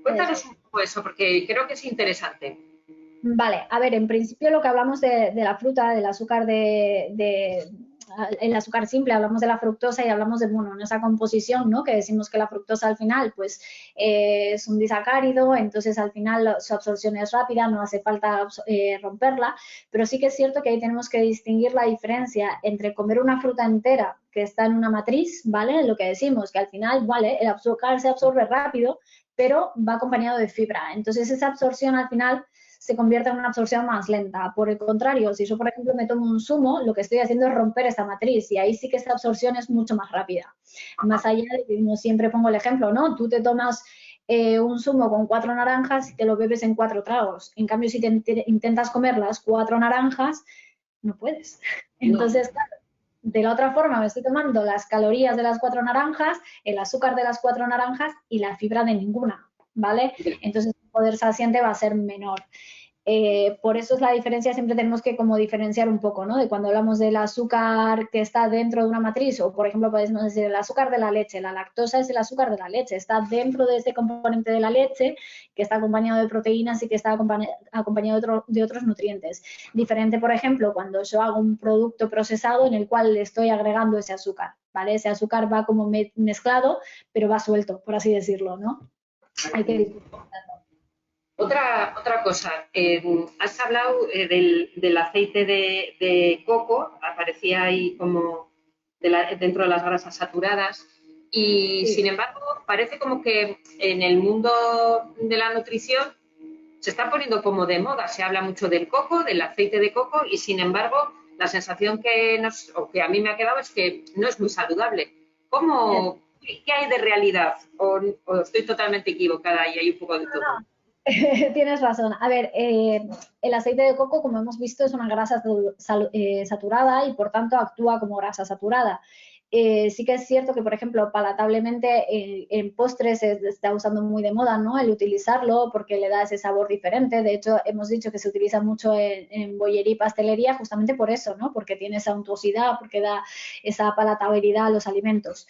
Cuéntanos un poco eso, porque creo que es interesante. Vale, a ver, en principio lo que hablamos de la fruta, del azúcar el azúcar simple, hablamos de la fructosa y hablamos de, bueno, en esa composición, ¿no? Que decimos que la fructosa al final, pues, es un disacárido, entonces al final su absorción es rápida, no hace falta romperla, pero sí que es cierto que ahí tenemos que distinguir la diferencia entre comer una fruta entera que está en una matriz, ¿vale? Lo que decimos, que al final, vale, el azúcar se absorbe rápido, pero va acompañado de fibra, entonces esa absorción al final se convierte en una absorción más lenta. Por el contrario, si yo, por ejemplo, me tomo un zumo, lo que estoy haciendo es romper esta matriz y ahí sí que esta absorción es mucho más rápida. Más allá de que, como siempre pongo el ejemplo, ¿no? Tú te tomas un zumo con 4 naranjas y te lo bebes en 4 tragos. En cambio, si te intentas comer las 4 naranjas, no puedes. Entonces, claro, de la otra forma me estoy tomando las calorías de las 4 naranjas, el azúcar de las 4 naranjas y la fibra de ninguna, ¿vale? Entonces el poder saciante va a ser menor. Por eso es la diferencia, siempre tenemos que como diferenciar un poco, ¿no? De cuando hablamos del azúcar que está dentro de una matriz, o por ejemplo podemos decir el azúcar de la leche, la lactosa es el azúcar de la leche, está dentro de este componente de la leche que está acompañado de proteínas y que está acompañado de otros nutrientes. Diferente, por ejemplo, cuando yo hago un producto procesado en el cual le estoy agregando ese azúcar, ¿vale? Ese azúcar va como mezclado, pero va suelto, por así decirlo, ¿no? Hay que disfrutarlo. Otra cosa, has hablado del aceite de coco, aparecía ahí como dentro de las grasas saturadas y Sí. sin embargo parece como que en el mundo de la nutrición se está poniendo como de moda, se habla mucho del coco, del aceite de coco y sin embargo la sensación que a mí me ha quedado es que no es muy saludable. ¿Qué hay de realidad? ¿O estoy totalmente equivocada y hay un poco de todo? Tienes razón. A ver, el aceite de coco, como hemos visto, es una grasa saturada y por tanto actúa como grasa saturada. Sí que es cierto que, por ejemplo, palatablemente en postres se está usando muy de moda, ¿no? El utilizarlo porque le da ese sabor diferente. De hecho, hemos dicho que se utiliza mucho en bollería y pastelería justamente por eso, ¿no? Porque tiene esa untuosidad, porque da esa palatabilidad a los alimentos.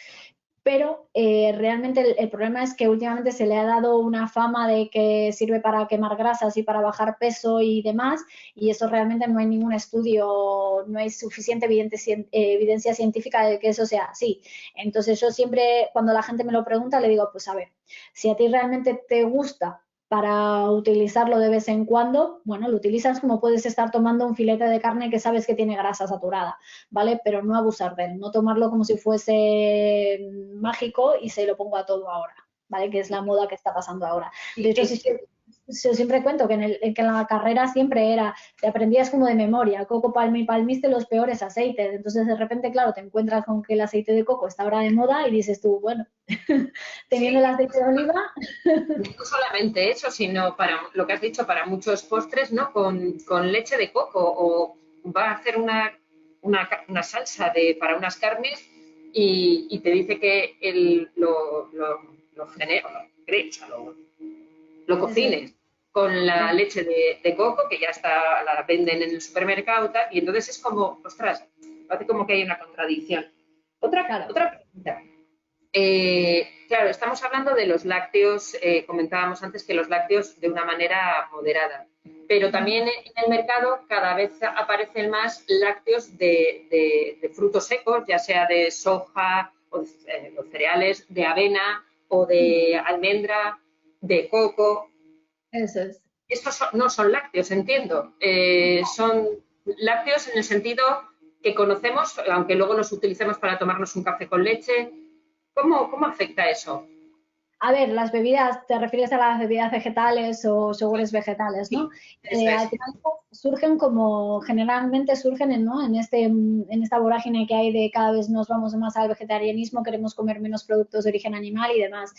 pero realmente el problema es que últimamente se le ha dado una fama de que sirve para quemar grasas y para bajar peso y demás, y eso realmente no hay ningún estudio, no hay suficiente evidencia científica de que eso sea así. Entonces yo siempre, cuando la gente me lo pregunta, le digo, pues a ver, si a ti realmente te gusta para utilizarlo de vez en cuando, bueno, lo utilizas como puedes estar tomando un filete de carne que sabes que tiene grasa saturada, ¿vale? Pero no abusar de él, no tomarlo como si fuese mágico y se lo pongo a todo ahora, ¿vale? Que es la moda que está pasando ahora. De Sí, hecho, sí. yo siempre cuento que que en la carrera siempre era, te aprendías como de memoria, coco, palma y palmiste los peores aceites. Entonces, de repente, claro, te encuentras con que el aceite de coco está ahora de moda y dices tú, bueno, teniendo el Sí. aceite de oliva. No solamente eso, sino para lo que has dicho, para muchos postres, ¿no? Con leche de coco o va a hacer una salsa para unas carnes y te dice que lo genera, lo Eso es. cocines con la leche de coco, que ya está, la venden en el supermercado, tal, y entonces es como, ostras, parece como que hay una contradicción. Claro. Otra pregunta. Claro, estamos hablando de los lácteos, comentábamos antes que los lácteos de una manera moderada, pero también en el mercado cada vez aparecen más lácteos de frutos secos, ya sea de soja o de los cereales, de avena o de almendra, de coco. Eso es. No son lácteos, entiendo. Son lácteos en el sentido que conocemos, aunque luego los utilicemos para tomarnos un café con leche. ¿Cómo afecta eso? A ver, las bebidas, te refieres a las bebidas vegetales o yogures vegetales, ¿no? Sí, eso Al es. final surgen como, generalmente surgen ¿no? En esta vorágine que hay de cada vez nos vamos más al vegetarianismo, queremos comer menos productos de origen animal y demás.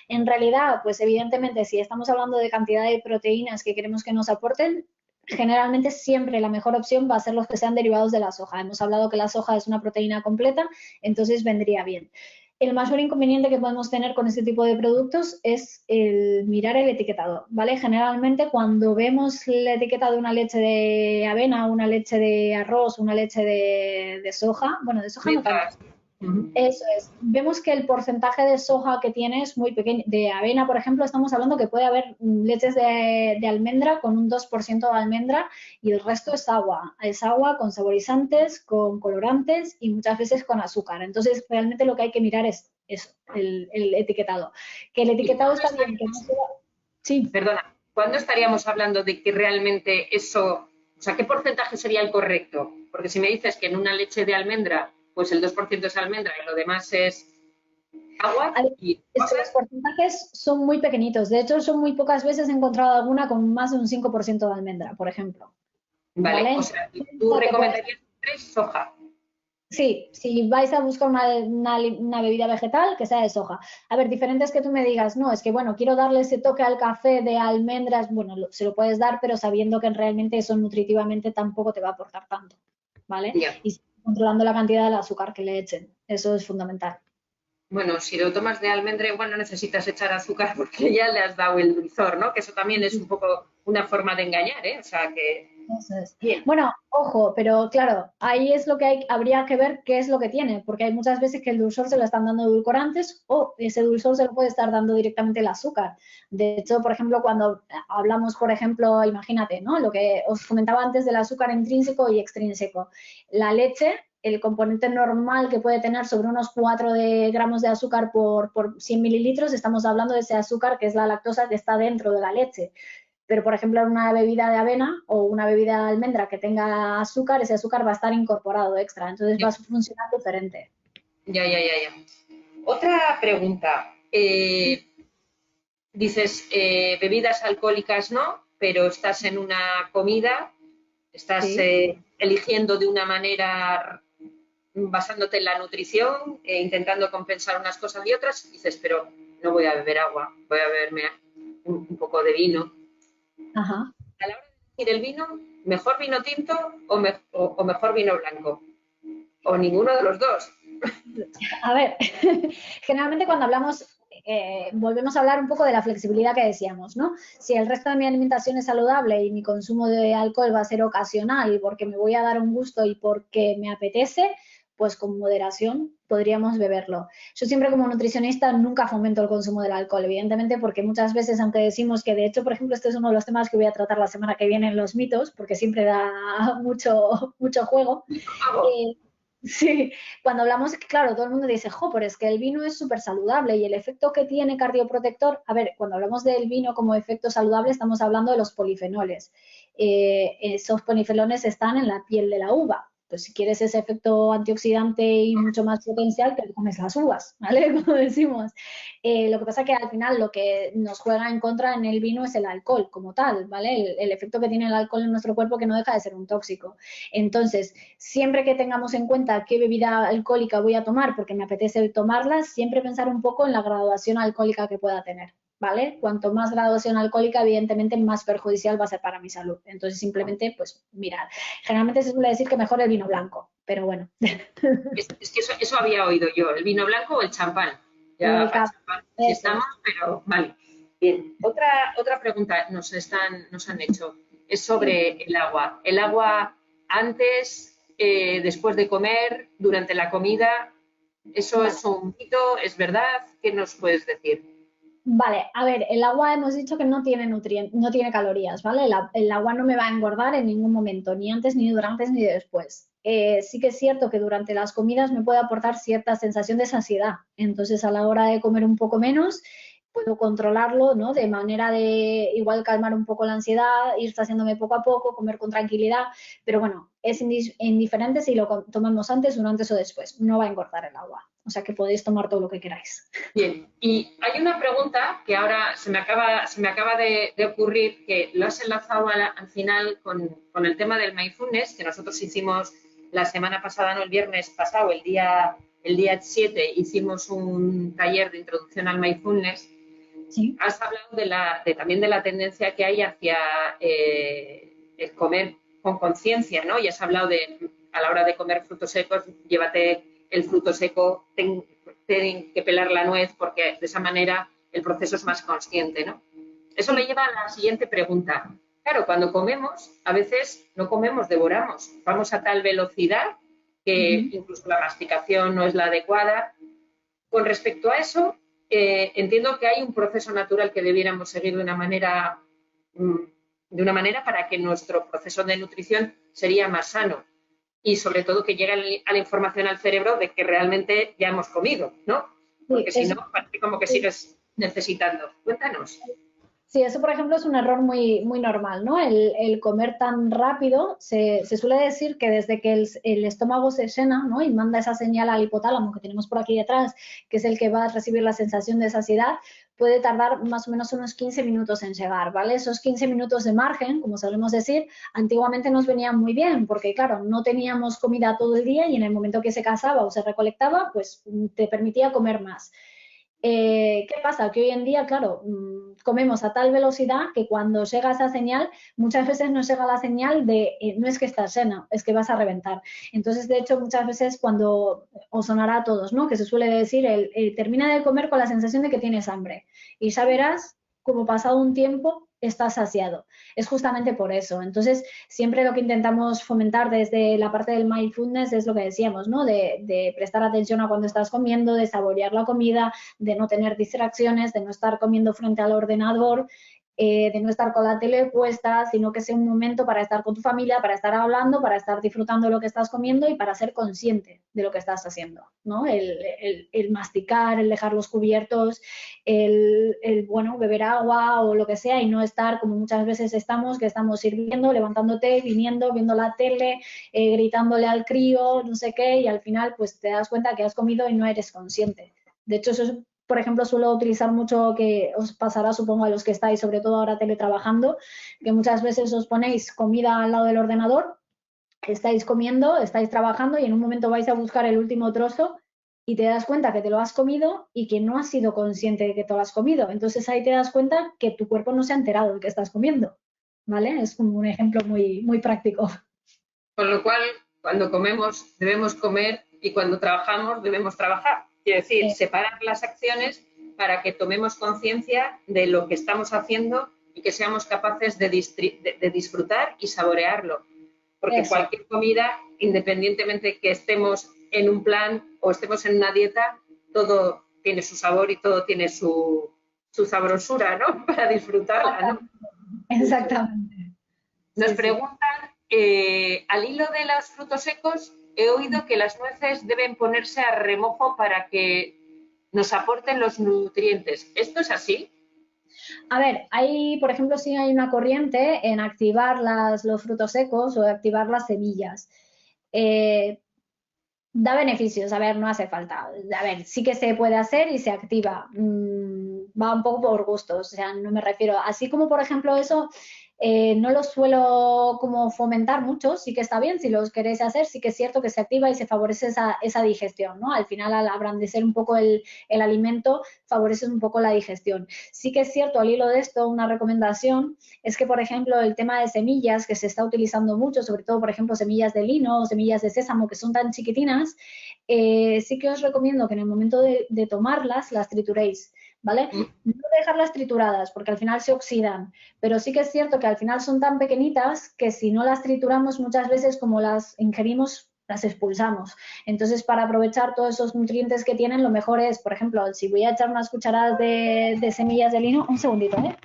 En realidad, pues evidentemente, si estamos hablando de cantidad de proteínas que queremos que nos aporten, generalmente siempre la mejor opción va a ser los que sean derivados de la soja. Hemos hablado que la soja es una proteína completa, entonces vendría bien. El mayor inconveniente que podemos tener con este tipo de productos es el mirar el etiquetado, ¿vale? Generalmente cuando vemos la etiqueta de una leche de avena, una leche de arroz, una leche de soja, bueno, de soja no tanto, Metas. Ujú. eso es. Vemos que el porcentaje de soja que tiene es muy pequeño. De avena, por ejemplo, estamos hablando que puede haber leches de almendra con un 2% de almendra y el resto es agua. Es agua con saborizantes, con colorantes y muchas veces con azúcar. Entonces, realmente lo que hay que mirar es eso, el etiquetado. Que el ¿Y etiquetado cuándo está bien, que no estaríamos, sea... Sí. perdona, cuándo estaríamos hablando de que realmente eso, o sea, qué porcentaje sería el correcto? Porque si me dices que en una leche de almendra, pues el 2% es almendra y lo demás es agua A ver, y es que los cosas, porcentajes son muy pequeñitos. De hecho, son muy pocas veces he encontrado alguna con más de un 5% de almendra, por ejemplo. vale, ¿Vale? o Entonces, sea, tú te puedes... recomendarías tres soja. Sí, si vais a buscar una bebida vegetal, que sea de soja. A ver, diferente es que tú me digas, no, es que bueno, quiero darle ese toque al café de almendras, bueno, se lo puedes dar, pero sabiendo que realmente eso nutritivamente tampoco te va a aportar tanto, ¿vale? Ya. Y controlando la cantidad del azúcar que le echen, eso es fundamental. Bueno, si lo tomas de almendra, igual no necesitas echar azúcar porque ya le has dado el dulzor, ¿no? Que eso también es un poco una forma de engañar, ¿eh? O sea que, Eso es. bien, Bueno, ojo, pero claro, ahí es lo que habría que ver qué es lo que tiene, porque hay muchas veces que el dulzor se lo están dando edulcorantes o ese dulzor se lo puede estar dando directamente el azúcar. De hecho, por ejemplo, cuando hablamos, por ejemplo, imagínate, ¿no? Lo que os comentaba antes del azúcar intrínseco y extrínseco. La leche, el componente normal que puede tener sobre unos 4 gramos de azúcar por 100 mililitros, estamos hablando de ese azúcar que es la lactosa que está dentro de la leche. Pero, por ejemplo, en una bebida de avena o una bebida de almendra que tenga azúcar, ese azúcar va a estar incorporado extra, entonces va a funcionar diferente. ya. Otra pregunta. Dices, bebidas alcohólicas no, pero estás en una comida, estás Sí. eligiendo de una manera basándote en la nutrición, intentando compensar unas cosas y otras, y dices, pero no voy a beber agua, voy a beberme un poco de vino. Ajá. A la hora de elegir el vino, ¿mejor vino tinto o mejor vino blanco? O ninguno de los dos. A ver, generalmente cuando hablamos, volvemos a hablar un poco de la flexibilidad que decíamos, ¿no? Si el resto de mi alimentación es saludable y mi consumo de alcohol va a ser ocasional y porque me voy a dar un gusto y porque me apetece, pues con moderación podríamos beberlo. Yo siempre como nutricionista nunca fomento el consumo del alcohol, evidentemente, porque muchas veces, aunque decimos que de hecho, por ejemplo, este es uno de los temas que voy a tratar la semana que viene en los mitos, porque siempre da mucho juego. Sí, cuando hablamos, claro, todo el mundo dice, jo, pero es que el vino es súper saludable y el efecto que tiene cardioprotector, a ver, cuando hablamos del vino como efecto saludable estamos hablando de los polifenoles. Esos polifenoles están en la piel de la uva. Pues si quieres ese efecto antioxidante y mucho más potencial, te comes las uvas, ¿vale? Como decimos. Lo que pasa es que al final lo que nos juega en contra en el vino es el alcohol como tal, ¿vale? El efecto que tiene el alcohol en nuestro cuerpo que no deja de ser un tóxico. Entonces, siempre que tengamos en cuenta qué bebida alcohólica voy a tomar porque me apetece tomarla, siempre pensar un poco en la graduación alcohólica que pueda tener, ¿vale? Cuanto más graduación alcohólica, evidentemente, más perjudicial va a ser para mi salud. Entonces, simplemente, pues, mirar. Generalmente se suele decir que mejor el vino blanco, pero bueno. Es que eso había oído yo, el vino blanco o el champán. Ya para champán sí estamos, pero vale. Bien, otra pregunta nos han hecho es sobre el agua. El agua antes, después de comer, durante la comida, ¿eso es un mito? ¿Es verdad? ¿Qué nos puedes decir? Vale, a ver, el agua hemos dicho que no tiene nutrientes, no tiene calorías, ¿vale? El agua no me va a engordar en ningún momento, ni antes, ni durante, ni después. Sí que es cierto que durante las comidas me puede aportar cierta sensación de saciedad. Entonces, a la hora de comer un poco menos, puedo controlarlo, ¿no? De manera de igual calmar un poco la ansiedad, ir saciándome poco a poco, comer con tranquilidad. Pero bueno, es indiferente si lo tomamos antes, durante o después. No va a engordar el agua. O sea que podéis tomar todo lo que queráis. Bien, y hay una pregunta que ahora se me acaba de ocurrir, que lo has enlazado al final con el tema del mindfulness, que nosotros hicimos la semana pasada, no el viernes pasado, el día 7, hicimos un taller de introducción al mindfulness. Sí. Has hablado también de la tendencia que hay hacia el comer con conciencia, ¿no? Y has hablado a la hora de comer frutos secos, llévate el fruto seco, tienen que pelar la nuez porque de esa manera el proceso es más consciente, ¿no? Eso me lleva a la siguiente pregunta. Claro, cuando comemos, a veces no comemos, devoramos. Vamos a tal velocidad que incluso la masticación no es la adecuada. Con respecto a eso, entiendo que hay un proceso natural que debiéramos seguir de una manera para que nuestro proceso de nutrición sería más sano y sobre todo que llegue a la información al cerebro de que realmente ya hemos comido, ¿no? Porque si no, parece como que sigues necesitando. Cuéntanos. Sí, eso por ejemplo es un error muy normal, ¿no? El comer tan rápido, se suele decir que desde que el estómago se llena, ¿no? Y manda esa señal al hipotálamo que tenemos por aquí detrás, que es el que va a recibir la sensación de saciedad, puede tardar más o menos unos 15 minutos en llegar, ¿vale? Esos 15 minutos de margen, como solemos decir, antiguamente nos venían muy bien, porque claro, no teníamos comida todo el día y en el momento que se cazaba o se recolectaba, pues te permitía comer más. ¿Qué pasa? Que hoy en día, claro, comemos a tal velocidad que cuando llega esa señal, muchas veces nos llega la señal de no es que estás llena, es que vas a reventar. Entonces, de hecho, muchas veces cuando os sonará a todos, ¿no? Que se suele decir, termina de comer con la sensación de que tienes hambre. Y ya verás, como pasado un tiempo, estás saciado. Es justamente por eso. Entonces, siempre lo que intentamos fomentar desde la parte del mindfulness es lo que decíamos, ¿no? De prestar atención a cuando estás comiendo, de saborear la comida, de no tener distracciones, de no estar comiendo frente al ordenador, de no estar con la tele puesta, sino que sea un momento para estar con tu familia, para estar hablando, para estar disfrutando de lo que estás comiendo y para ser consciente de lo que estás haciendo, ¿no? El masticar, el dejar los cubiertos, bueno, beber agua o lo que sea y no estar como muchas veces estamos, que estamos sirviendo, levantándote, viniendo, viendo la tele, gritándole al crío, no sé qué, y al final pues te das cuenta que has comido y no eres consciente. De hecho, eso es, por ejemplo, suelo utilizar mucho, que os pasará, supongo, a los que estáis, sobre todo ahora teletrabajando, que muchas veces os ponéis comida al lado del ordenador, estáis comiendo, estáis trabajando y en un momento vais a buscar el último trozo y te das cuenta que te lo has comido y que no has sido consciente de que te lo has comido. Entonces ahí te das cuenta que tu cuerpo no se ha enterado de que estás comiendo, ¿vale? Es como un ejemplo muy práctico. Con lo cual, cuando comemos debemos comer y cuando trabajamos debemos trabajar. Quiero decir, separar las acciones para que tomemos conciencia de lo que estamos haciendo y que seamos capaces de disfrutar y saborearlo. Porque cualquier comida, independientemente que estemos en un plan o estemos en una dieta, todo tiene su sabor y todo tiene su sabrosura, ¿no? Para disfrutarla, ¿no? Exactamente. Nos preguntan, al hilo de los frutos secos, he oído que las nueces deben ponerse a remojo para que nos aporten los nutrientes. ¿Esto es así? A ver, hay, por ejemplo, sí hay una corriente en activar los frutos secos o activar las semillas. Da beneficios, a ver, no hace falta. A ver, sí que se puede hacer y se activa. Va un poco por gustos, o sea, no me refiero. Así como, por ejemplo, eso no lo suelo como fomentar mucho, sí que está bien, si los queréis hacer, sí que es cierto que se activa y se favorece esa digestión, ¿no? Al final, al abrandecer un poco el alimento, favorece un poco la digestión. Sí que es cierto, al hilo de esto, una recomendación es que, por ejemplo, el tema de semillas, que se está utilizando mucho, sobre todo, por ejemplo, semillas de lino o semillas de sésamo, que son tan chiquitinas, sí que os recomiendo que en el momento de tomarlas, las trituréis, ¿vale? No dejarlas trituradas, porque al final se oxidan, pero sí que es cierto que al final son tan pequeñitas que si no las trituramos muchas veces como las ingerimos, las expulsamos. Entonces, para aprovechar todos esos nutrientes que tienen, lo mejor es, por ejemplo, si voy a echar unas cucharadas de semillas de lino, un segundito, ¿eh?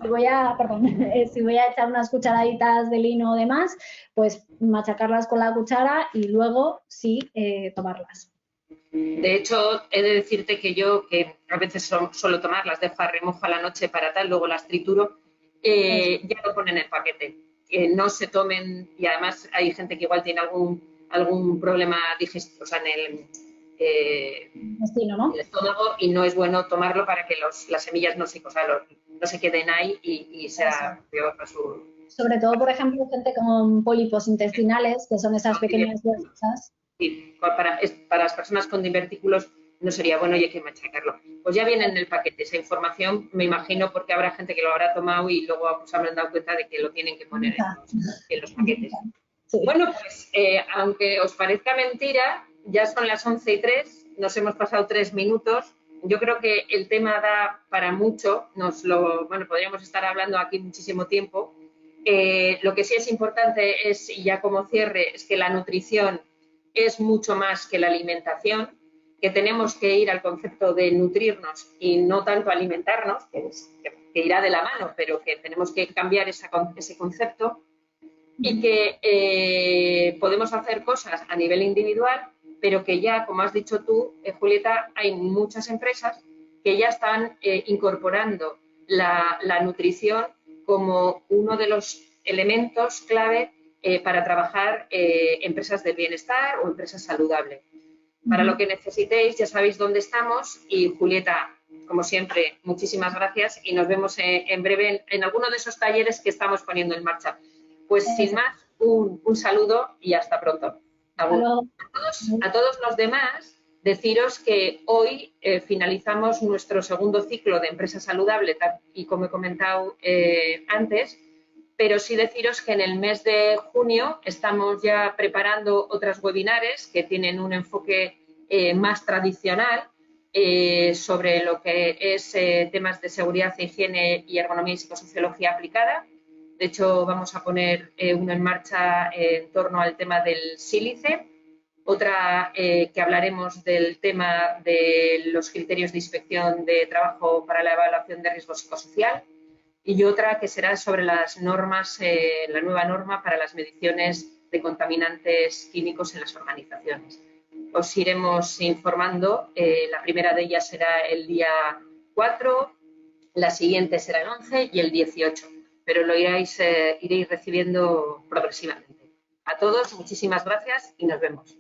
Si voy a, perdón, si voy a echar unas cucharaditas de lino o demás, pues machacarlas con la cuchara y luego sí tomarlas. De hecho, he de decirte que yo, que a veces suelo tomar, las dejo a remojo a la noche para tal, luego las trituro, ya lo ponen en el paquete. Que no se tomen, y además hay gente que igual tiene algún problema digestivo, o sea, en el Destino, ¿no? estómago, y no es bueno tomarlo para que las semillas no se queden ahí y sea peor para su... Sobre todo, por ejemplo, gente con pólipos intestinales, que son esas pequeñas bolsas. Y para las personas con divertículos no sería bueno y hay que machacarlo. Pues ya viene en el paquete esa información, me imagino, porque habrá gente que lo habrá tomado y luego se habrán dado cuenta de que lo tienen que poner en los paquetes. Sí. Bueno, pues aunque os parezca mentira, ya son las 11:03, nos hemos pasado 3 minutos. Yo creo que el tema da para mucho, podríamos estar hablando aquí muchísimo tiempo. Lo que sí es importante es, y ya como cierre, es que la nutrición es mucho más que la alimentación, que tenemos que ir al concepto de nutrirnos y no tanto alimentarnos, que irá de la mano, pero que tenemos que cambiar ese concepto y que podemos hacer cosas a nivel individual, pero que ya, como has dicho tú, Julieta, hay muchas empresas que ya están incorporando la nutrición como uno de los elementos clave para trabajar empresas de bienestar o empresas saludables. Para lo que necesitéis, ya sabéis dónde estamos y Julieta, como siempre, muchísimas gracias y nos vemos en breve en alguno de esos talleres que estamos poniendo en marcha. Pues sin más, un saludo y hasta pronto. A todos los demás, deciros que hoy finalizamos nuestro segundo ciclo de Empresa Saludable y como he comentado antes, pero sí deciros que en el mes de junio estamos ya preparando otras webinares que tienen un enfoque más tradicional sobre lo que es temas de seguridad, higiene y ergonomía y psicosociología aplicada. De hecho, vamos a poner uno en marcha en torno al tema del sílice, otra que hablaremos del tema de los criterios de inspección de trabajo para la evaluación de riesgo psicosocial y otra que será sobre las normas, la nueva norma para las mediciones de contaminantes químicos en las organizaciones. Os iremos informando, la primera de ellas será el día 4, la siguiente será el 11 y el 18, pero lo iréis recibiendo progresivamente. A todos, muchísimas gracias y nos vemos.